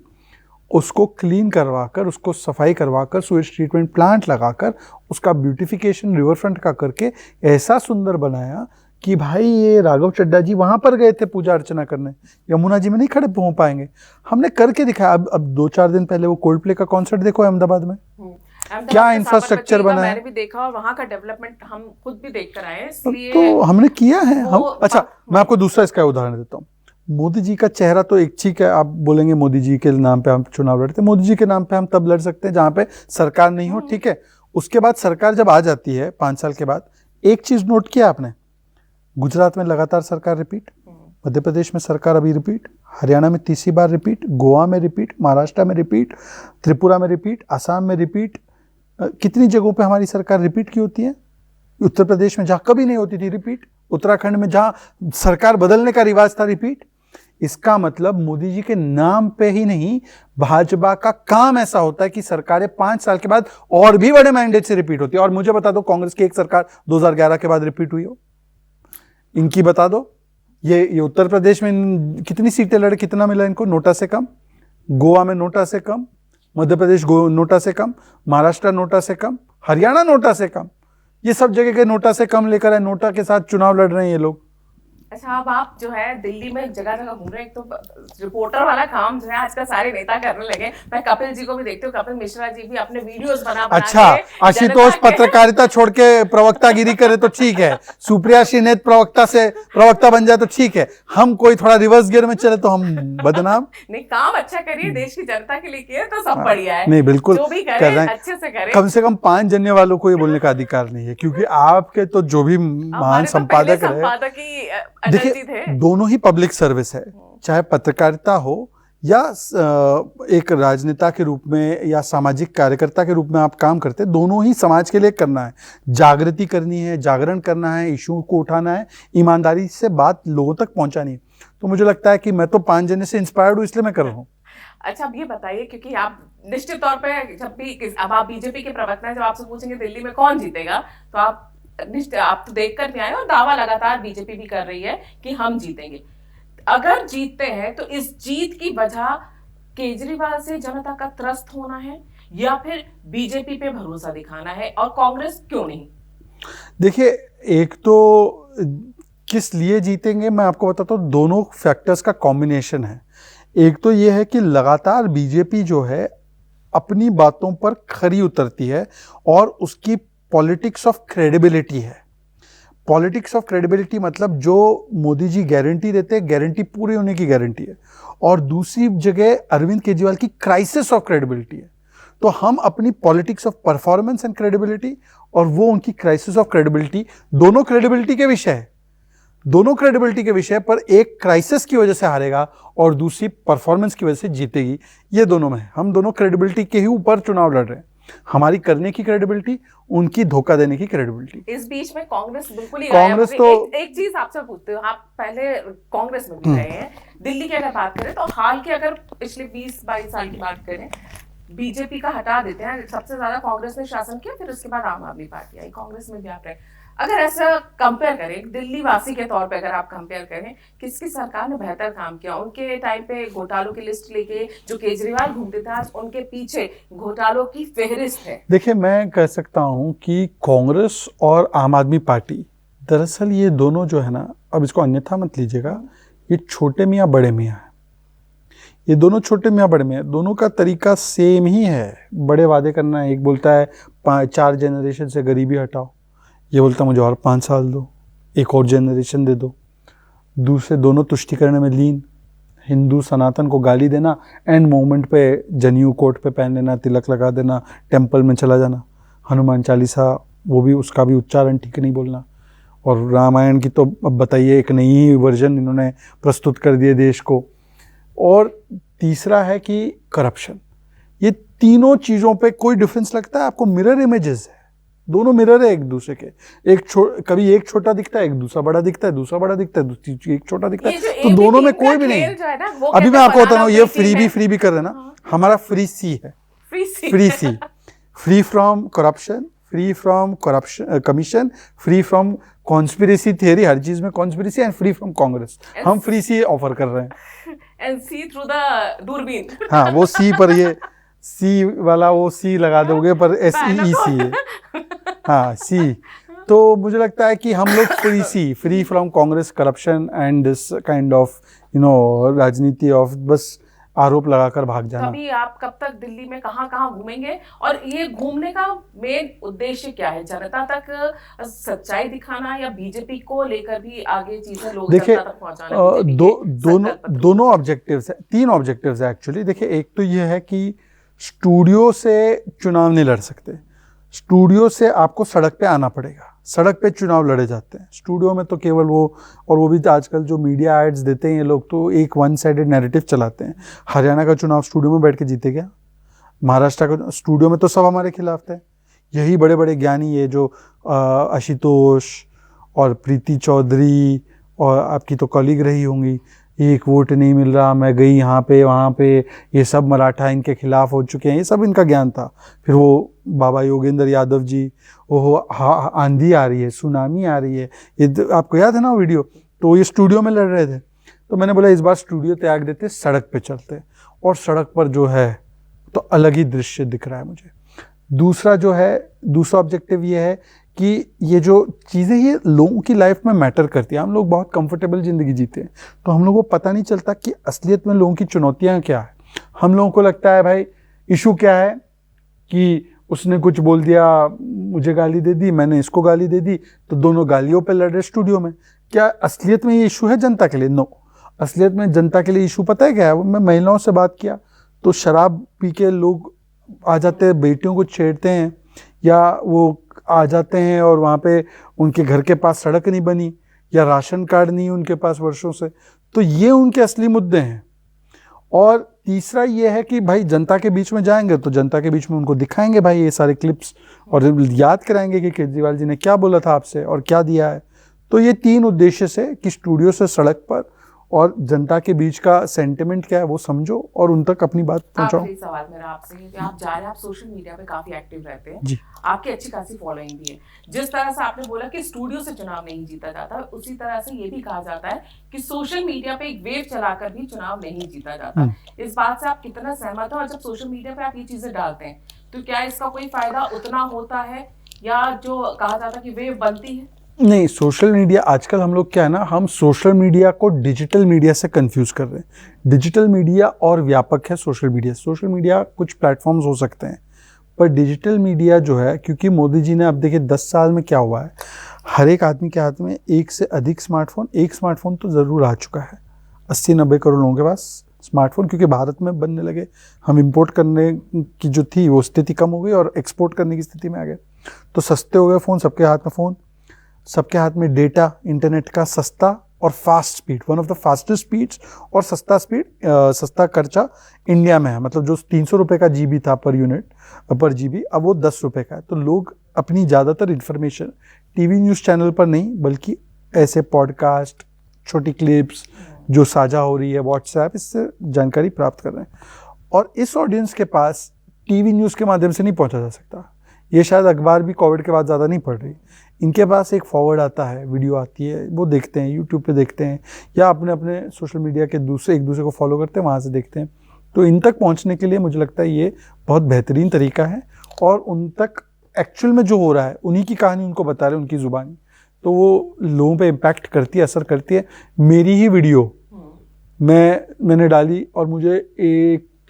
उसको क्लीन करवाकर, उसको सफाई करवाकर, सुएज ट्रीटमेंट प्लांट लगाकर, उसका ब्यूटिफिकेशन रिवर फ्रंट का करके ऐसा सुंदर बनाया कि भाई ये राघव चड्ढा जी वहाँ पर गए थे पूजा अर्चना करने, यमुना जी में नहीं खड़े हो पाएंगे, हमने करके दिखाया। अब 2-4 दिन पहले वो कोल्ड प्ले का कॉन्सर्ट देखो अहमदाबाद में, क्या इंफ्रास्ट्रक्चर बना है, मैंने भी देखा और वहाँ का डेवलपमेंट हम खुद भी देख कर आए हैं, इसलिए तो हमने किया है हम। अच्छा, मैं आपको दूसरा इसका उदाहरण देता हूँ। मोदी जी का चेहरा तो एक ठीक है, आप बोलेंगे मोदी जी के नाम पे हम चुनाव लड़ते हैं, मोदी जी के नाम पे हम तब लड़ सकते हैं जहाँ पे सरकार नहीं हो, ठीक है। उसके बाद सरकार जब आ जाती है 5 साल के बाद, एक चीज नोट किया आपने, गुजरात में लगातार सरकार रिपीट, मध्य प्रदेश में सरकार अभी रिपीट, हरियाणा में तीसरी बार रिपीट, गोवा में रिपीट, महाराष्ट्र में रिपीट, त्रिपुरा में रिपीट, असम में रिपीट। कितनी जगहों पे हमारी सरकार रिपीट की होती है? उत्तर प्रदेश में जहाँ कभी नहीं होती थी रिपीट, उत्तराखंड में जहां सरकार बदलने का रिवाज था रिपीट। इसका मतलब मोदी जी के नाम पे ही नहीं, भाजपा का काम ऐसा होता है कि सरकारें 5 साल के बाद और भी बड़े मैंडेट से रिपीट होती है। और मुझे बता दो कांग्रेस की एक सरकार 2011 के बाद रिपीट हुई हो, इनकी बता दो। ये उत्तर प्रदेश में कितनी सीटें लड़े, कितना मिला इनको? नोटा से कम। गोवा में नोटा से कम, मध्य प्रदेश नोटा से कम, महाराष्ट्र नोटा से कम, हरियाणा नोटा से कम। ये सब जगह के नोटा से कम लेकर है, नोटा के साथ चुनाव लड़ रहे हैं ये लोग। अच्छा, अब आप जो है दिल्ली में जगह जगह घूम रहे हैं, एक तो रिपोर्टर वाला काम जो है आजकल सारे नेता करने लगे। मैं कपिल जी को भी देखती हूँ, कपिल मिश्रा जी भी अपने वीडियोस बना अच्छा, आशुतोष पत्रकारिता छोड़ के प्रवक्तागिरी करे तो ठीक है, सुप्रिया श्रीनेत प्रवक्ता बन जाए तो ठीक है, हम कोई थोड़ा रिवर्स गियर में चले तो हम बदनाम। नहीं, काम अच्छा करिए, देश की जनता के लिए किए तो सब बढ़िया है। नहीं, बिल्कुल जो भी कर रहे हैं, अच्छे से करें। कम से कम 5 जन्य वालों को ये बोलने का अधिकार नहीं है, क्योंकि आपके तो जो भी महान संपादक रहे, देखिए दोनों ही पब्लिक सर्विस है, चाहे पत्रकारिता हो या एक राजनेता के रूप में या सामाजिक कार्यकर्ता के रूप में आप काम करते, दोनों ही समाज के लिए करना है, जागृति करनी है, जागरण करना है, इशू को उठाना है, ईमानदारी से बात लोगों तक पहुंचानी है। तो मुझे लगता है कि मैं तो 5 जने से इंस्पायर्ड हूँ, इसलिए मैं कर रहा हूँ। अच्छा, अब ये बताइए, क्योंकि आप निश्चित तौर पे जब भी अब आप बीजेपी के प्रवक्ता हैं, जब आपसे पूछेंगे दिल्ली में कौन जीतेगा, तो आप तो देख कर भी आए और दावा लगातार बीजेपी भी कर रही है कि हम जीतेंगे। अगर जीतते हैं तो इस जीत की वजह केजरीवाल से जनता का त्रस्त होना है या फिर बीजेपी पे भरोसा दिखाना है, और कांग्रेस क्यों नहीं? देखिए, एक तो किस लिए जीतेंगे मैं आपको बताता हूँ, दोनों फैक्टर्स का कॉम्बिनेशन है। एक तो ये है कि लगातार बीजेपी जो है अपनी बातों पर खरी उतरती है और उसकी पॉलिटिक्स ऑफ क्रेडिबिलिटी है। पॉलिटिक्स ऑफ क्रेडिबिलिटी मतलब जो मोदी जी गारंटी देते हैं, गारंटी पूरी होने की गारंटी है। और दूसरी जगह अरविंद केजरीवाल की क्राइसिस ऑफ क्रेडिबिलिटी है। तो हम अपनी politics of performance and credibility और वो उनकी क्राइसिस ऑफ क्रेडिबिलिटी, दोनों क्रेडिबिलिटी के विषय है, दोनों क्रेडिबिलिटी के विषय पर एक क्राइसिस की वजह से हारेगा और दूसरी परफॉर्मेंस की वजह से जीतेगी। ये दोनों में हम दोनों क्रेडिबिलिटी के ही ऊपर चुनाव लड़ रहे हैं, हमारी करने की क्रेडिबिलिटी, उनकी धोखा देने की क्रेडिबिलिटी। इस बीच में कांग्रेस बिल्कुल ही कांग्रेस तो एक चीज आपसे पूछते हो, आप पहले कांग्रेस में भी रहे हैं। दिल्ली की अगर बात करें तो हाल के अगर पिछले 20-22 साल की बात करें, बीजेपी का हटा देते हैं, सबसे ज्यादा कांग्रेस ने शासन किया, फिर उसके बाद आम आदमी पार्टी आई, कांग्रेस में भी आप रहे। अगर ऐसा कंपेयर करें, दिल्ली वासी के तौर पे अगर आप कंपेयर करें, किसकी सरकार ने बेहतर काम किया? उनके टाइम पे घोटालों की लिस्ट लेके जो केजरीवाल घूमते थे, आज उनके पीछे घोटालों की फेहरिस्त है। देखिए, मैं कह सकता हूं कि कांग्रेस और आम आदमी पार्टी, दरअसल ये दोनों जो है ना, अब इसको अन्यथा मत लीजिएगा, ये छोटे मियाँ बड़े मियाँ है। ये दोनों छोटे मियाँ बड़े मियाँ, दोनों का तरीका सेम ही है, बड़े वादे करना है। एक बोलता है 4 जनरेशन से गरीबी हटाओ, ये बोलता मुझे और 5 साल दो, एक और जनरेशन दे दो। दूसरे दोनों तुष्टिकरण में लीन, हिंदू सनातन को गाली देना, एंड मोमेंट पे जनेऊ कोट पे पहन लेना, तिलक लगा देना, टेंपल में चला जाना, हनुमान चालीसा वो भी, उसका भी उच्चारण ठीक नहीं बोलना, और रामायण की तो अब बताइए एक नई वर्जन इन्होंने प्रस्तुत कर दिए देश को। और तीसरा है कि करप्शन। ये तीनों चीज़ों पे कोई डिफरेंस लगता है आपको? मिरर इमेजेस है, दोनों मिरर है एक दूसरे के। कभी एक छोटा दिखता है, एक दूसरा बड़ा दिखता है, दूसरा बड़ा दिखता है, एक छोटा दिखता है, तो दोनों में कोई भी नहीं। अभी मैं आपको बता रहा हूँ, ये फ्री भी कर रहे ना, हमारा फ्री सी है, free C, free from corruption, free from commission, free from conspiracy theory, हर चीज में conspiracy, and free from Congress. हम फ्री सी ऑफर कर रहे हैं, एंड सी थ्रू द दूरबीन। हाँ, वो सी पर, ये सी वाला वो सी लगा दोगे पर SEEC है, हाँ सी। तो मुझे लगता है कि हम लोग free from Congress, corruption and this kind of राजनीति ऑफ बस आरोप लगाकर भाग जाना। कभी आप कब तक दिल्ली में कहाँ घूमेंगे, और ये घूमने का मेन उद्देश्य क्या है? जनता तक सच्चाई दिखाना या बीजेपी को लेकर भी आगे चीजें लोग जनता तक पहुंचाना? दोनों ऑब्जेक्टिव्स है, 3 ऑब्जेक्टिव्स है एक्चुअली। देखिए, एक तो ये है कि स्टूडियो से चुनाव नहीं लड़ सकते, स्टूडियो से आपको सड़क पे आना पड़ेगा, सड़क पे चुनाव लड़े जाते हैं। स्टूडियो में तो केवल वो, और वो भी आजकल जो मीडिया एड्स देते हैं ये लोग, तो एक 1 साइडेड नैरेटिव चलाते हैं। हरियाणा का चुनाव स्टूडियो में बैठ के जीते क्या? महाराष्ट्र का स्टूडियो में तो सब हमारे खिलाफ थे। यही बड़े बड़े ज्ञानी, ये जो आशुतोष और प्रीति चौधरी और आपकी तो कॉलीग रही होंगी, एक वोट नहीं मिल रहा, मैं गई यहाँ पे वहाँ पे, ये सब मराठा इनके खिलाफ हो चुके हैं, ये सब इनका ज्ञान था। फिर वो बाबा योगेंद्र यादव जी, ओहो आंधी आ रही है, सुनामी आ रही है, ये आपको याद है ना वीडियो, तो ये स्टूडियो में लड़ रहे थे। तो मैंने बोला इस बार स्टूडियो त्याग देते, सड़क पे चलते, और सड़क पर जो है तो अलग ही दृश्य दिख रहा है मुझे। दूसरा ऑब्जेक्टिव ये है कि ये जो चीज़ें ये लोगों की लाइफ में मैटर करती है। हम लोग बहुत कंफर्टेबल ज़िंदगी जीते हैं, तो हम लोगों को पता नहीं चलता कि असलियत में लोगों की चुनौतियाँ क्या है। हम लोगों को लगता है भाई इशू क्या है कि उसने कुछ बोल दिया, मुझे गाली दे दी, मैंने इसको गाली दे दी, तो दोनों गालियों पे लड़ रहे स्टूडियो में। क्या असलियत में ये इशू है जनता के लिए? नो, असलियत में जनता के लिए इशू पता है क्या है? मैं महिलाओं से बात किया तो शराब पी के लोग आ जाते हैं, बेटियों को छेड़ते हैं, या वो आ जाते हैं और वहाँ पे उनके घर के पास सड़क नहीं बनी, या राशन कार्ड नहीं उनके पास वर्षों से। तो ये उनके असली मुद्दे हैं। और तीसरा ये है कि भाई जनता के बीच में जाएंगे तो जनता के बीच में उनको दिखाएंगे भाई ये सारे क्लिप्स, और याद कराएंगे कि केजरीवाल जी ने क्या बोला था आपसे और क्या दिया है। तो ये 3 उद्देश्य से कि स्टूडियो से सड़क पर और जनता के बीच का सेंटिमेंट क्या है वो समझो और उन तक अपनी बात पहुंचाओ। आखिरी सवाल मेरा आपसे है कि आप जा रहे हैं, आप सोशल मीडिया पे काफी एक्टिव रहते हैं जी। आपकी अच्छी खासी फॉलोइंग भी है। जिस तरह से आपने बोला कि स्टूडियो से चुनाव नहीं जीता जाता, उसी तरह से ये भी कहा जाता है कि सोशल मीडिया पे एक वेव चलाकर भी चुनाव नहीं जीता जाता। इस बात से आप कितना सहमत हो? और जब सोशल मीडिया पे आप ये चीजें डालते हैं तो क्या इसका कोई फायदा उतना होता है, या जो कहा जाता है कि वेव बनती है? नहीं, सोशल मीडिया आजकल हम लोग क्या है ना, हम सोशल मीडिया को डिजिटल मीडिया से कंफ्यूज कर रहे हैं। डिजिटल मीडिया और व्यापक है सोशल मीडिया। सोशल मीडिया कुछ प्लेटफॉर्म्स हो सकते हैं, पर डिजिटल मीडिया जो है, क्योंकि मोदी जी ने अब देखिए 10 साल में क्या हुआ है, हर एक आदमी के हाथ में एक से अधिक स्मार्टफोन, एक स्मार्टफोन तो ज़रूर आ चुका है। 80-90 करोड़ लोगों के पास स्मार्टफोन, क्योंकि भारत में बनने लगे, हम इंपोर्ट करने की जो थी वो स्थिति कम हो गई और एक्सपोर्ट करने की स्थिति में आ गए। तो सस्ते हो गए फ़ोन, सबके हाथ में फ़ोन, सबके हाथ में डेटा, इंटरनेट का सस्ता और fast speed, one of the fastest speeds और सस्ता स्पीड, सस्ता खर्चा इंडिया में है। मतलब जो 300 रुपये का जीबी था पर यूनिट पर जीबी, अब वो 10 रुपये का है। तो लोग अपनी ज़्यादातर इन्फॉर्मेशन टीवी न्यूज़ चैनल पर नहीं, बल्कि ऐसे पॉडकास्ट, छोटी क्लिप्स जो साझा हो रही है व्हाट्सएप, इससे जानकारी प्राप्त कर रहे हैं। और इस ऑडियंस के पास टीवी न्यूज़ के माध्यम से नहीं पहुंचा जा सकता। ये शायद अखबार भी कोविड के बाद ज़्यादा नहीं पढ़ रही। इनके पास एक फॉरवर्ड आता है, वीडियो आती है, वो देखते हैं, यूट्यूब पे देखते हैं, या अपने सोशल मीडिया के एक दूसरे को फॉलो करते हैं, वहाँ से देखते हैं। तो इन तक पहुँचने के लिए मुझे लगता है ये बहुत बेहतरीन तरीका है, और उन तक एक्चुअल में जो हो रहा है उन्हीं की कहानी उनको बता रहे हैं, उनकी ज़ुबानी, तो वो लोगों पे इम्पैक्ट करती है, असर करती है। मेरी ही वीडियो मैंने डाली और मुझे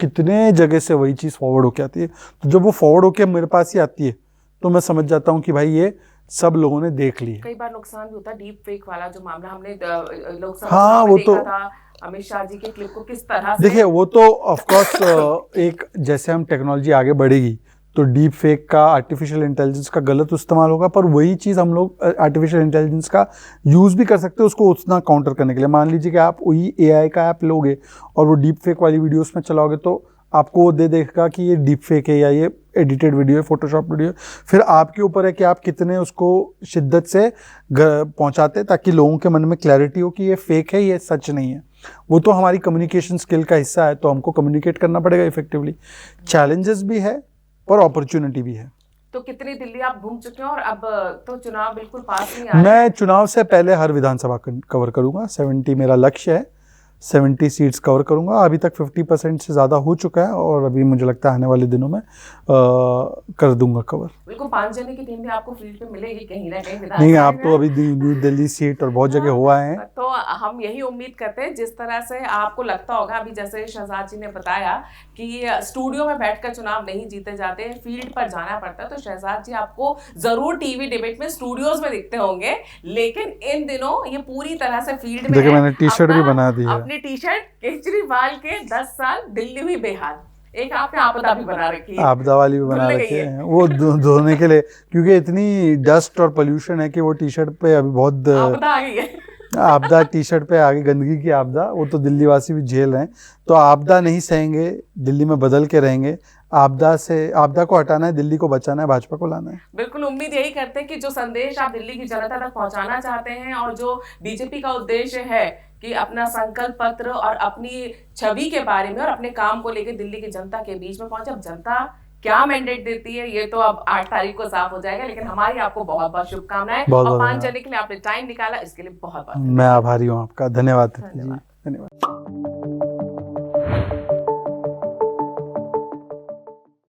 कितने जगह से वही चीज़ फॉरवर्ड होके आती है। तो जब वो फॉरवर्ड होके मेरे पास ही आती है तो मैं समझ जाता हूँ कि भाई ये सब लोगों ने देख ली है। कई बार नुकसान भी होता है, डीप फेक वाला जो मामला हमने लोकसभा हाँ, में वो देखा तो था, अमित शाह जी के क्लिप को किस तरह से, देखिए वो तो ऑफ कोर्स एक जैसे हम टेक्नोलॉजी आगे बढ़ेगी तो डीप फेक का, आर्टिफिशियल इंटेलिजेंस का गलत इस्तेमाल होगा, पर वही चीज़ हम लोग आर्टिफिशियल इंटेलिजेंस का यूज़ भी कर सकते हैं उसको उतना काउंटर करने के लिए। मान लीजिए कि आप वही AI का ऐप लोगे और वो डीप फेक वाली वीडियोस में चलाओगे तो आपको वो दे देगा कि ये डीप फेक है या ये एडिटेड वीडियो है, फोटोशॉप वीडियो है। फिर आपके ऊपर है कि आप कितने उसको शिद्दत से पहुंचाते ताकि लोगों के मन में क्लैरिटी हो कि ये फेक है, ये सच नहीं है। वो तो हमारी कम्युनिकेशन स्किल का हिस्सा है, तो हमको कम्युनिकेट करना पड़ेगा इफेक्टिवली। चैलेंजेस भी है और अपॉर्चुनिटी भी है। तो कितनी दिल्ली आप घूम चुके हैं, और अब तो चुनाव बिल्कुल पास नहीं आ रहे। मैं चुनाव से पहले हर विधानसभा कवर करूंगा। 70 मेरा लक्ष्य है, 70 सीट्स कवर करूंगा। अभी तक 50% से ज़्यादा हो चुका है और अभी मुझे लगता है आने वाले दिनों में कर दूंगा कवर। बिल्कुल 5 जने की टीम भी आपको फील्ड पे मिलेगी कहीं ना कहीं। नहीं, आप तो अभी न्यू दिल्ली सीट और बहुत जगह हुआ है, तो हम यही उम्मीद करते हैं जिस तरह से आपको लगता होगा, अभी जैसे शहजाद जी ने बताया कि स्टूडियो में बैठकर चुनाव नहीं जीते जाते, फील्ड पर जाना पड़ता है। तो शहजाद जी आपको जरूर टीवी डिबेट में, स्टूडियोज में दिखते होंगे, लेकिन इन दिनों ये पूरी तरह से फील्ड में। देखिए मैंने टी-शर्ट भी बना दी है, अपनी टी-शर्ट केजरीवाल के 10 साल दिल्ली हुई बेहाल। एक आपने आपदा भी बना रखी है, आपदा वाली भी बना रखी है, वो धोने के लिए, क्योंकि इतनी डस्ट और पोल्यूशन है कि वो टी-शर्ट पे अभी बहुत आपदा आ गई है। आपदा टी-शर्ट पे आगे, गंदगी की आपदा, वो तो दिल्ली वासी भी झेल रहे हैं। तो आपदा नहीं सहेंगे, दिल्ली में बदल के रहेंगे। आपदा को हटाना है, दिल्ली को बचाना है, भाजपा को लाना है। बिल्कुल, उम्मीद यही करते हैं कि जो संदेश आप दिल्ली की जनता तक पहुंचाना चाहते हैं और जो बीजेपी का उद्देश्य है कि अपना संकल्प पत्र और अपनी छवि के बारे में और अपने काम को लेकर दिल्ली की जनता के बीच में पहुंचे। अब जनता क्या मैंडेट देती है ये तो अब 8 तारीख को साफ हो जाएगा, लेकिन हमारी आपको बहुत बहुत शुभकामनाएं। और 5 जनवरी के लिए आपने टाइम निकाला, इसके लिए बहुत बहुत मैं आभारी हूँ आपका। धन्यवाद। धन्यवाद।